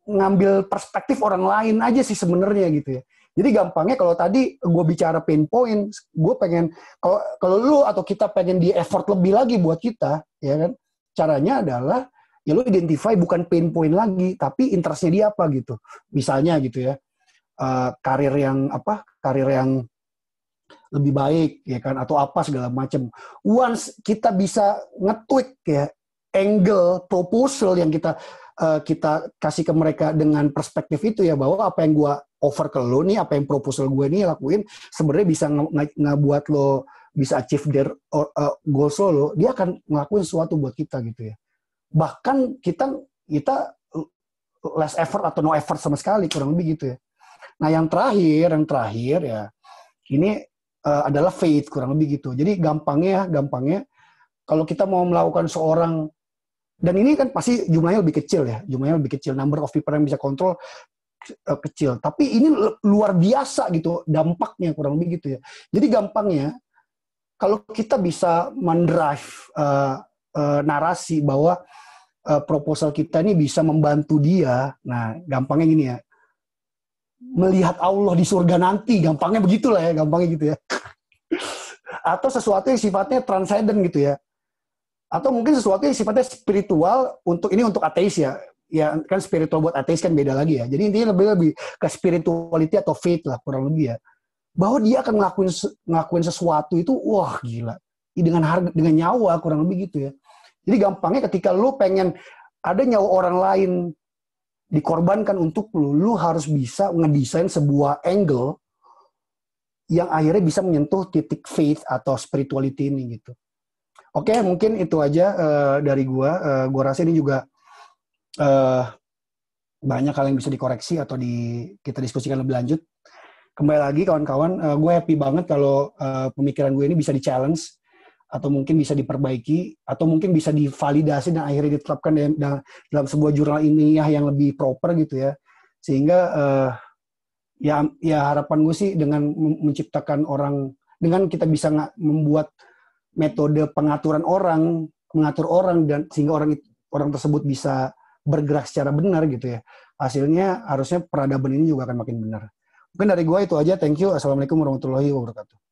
ngambil perspektif orang lain aja sih sebenarnya gitu ya. Jadi gampangnya kalau tadi gue bicara pain point, gue pengen kalau lu atau kita pengen di effort lebih lagi buat kita, ya kan? Caranya adalah ya lu identify bukan pain point lagi, tapi interestnya dia apa gitu. Misalnya gitu ya. karir yang lebih baik ya kan, atau apa segala macam. Once kita bisa nge-tweak ya angle proposal yang kita kasih ke mereka dengan perspektif itu ya, bahwa apa yang gue offer ke lo nih, apa yang proposal gue nih lakuin sebenarnya bisa ngebuat lo bisa achieve their goals lo, dia akan ngelakuin sesuatu buat kita gitu ya. Bahkan kita less effort atau no effort sama sekali, kurang lebih gitu ya. Nah yang terakhir ya ini adalah faith, kurang lebih gitu. Jadi gampangnya kalau kita mau melakukan seorang, dan ini kan pasti jumlahnya lebih kecil ya, number of people yang bisa kontrol kecil, tapi ini luar biasa gitu dampaknya, kurang lebih gitu ya. Jadi gampangnya kalau kita bisa mendrive narasi bahwa proposal kita ini bisa membantu dia, nah gampangnya gini ya, melihat Allah di surga nanti, gampangnya begitulah ya, gampangnya gitu ya. Atau sesuatu yang sifatnya transcendent gitu ya. Atau mungkin sesuatu yang sifatnya spiritual untuk ateis ya. Ya kan spiritual buat ateis kan beda lagi ya. Jadi intinya lebih ke spirituality atau faith lah kurang lebih ya. Bahwa dia akan ngelakuin sesuatu itu, wah gila. Dengan nyawa kurang lebih gitu ya. Jadi gampangnya ketika lu pengen ada nyawa orang lain dikorbankan untuk lu harus bisa ngedesain sebuah angle yang akhirnya bisa menyentuh titik faith atau spirituality ini gitu. Oke, mungkin itu aja dari gua. Gua rasa ini juga banyak hal yang bisa dikoreksi atau kita diskusikan lebih lanjut. Kembali lagi kawan-kawan, gue happy banget kalau pemikiran gue ini bisa di-challenge atau mungkin bisa diperbaiki atau mungkin bisa divalidasi dan akhirnya ditetapkan dalam sebuah jurnal ilmiah yang lebih proper gitu ya. Sehingga ya harapan gue sih dengan menciptakan dengan kita bisa membuat metode mengatur orang dan sehingga orang tersebut bisa bergerak secara benar gitu ya. Hasilnya harusnya peradaban ini juga akan makin benar. Mungkin dari gue itu aja. Thank you. Assalamualaikum warahmatullahi wabarakatuh.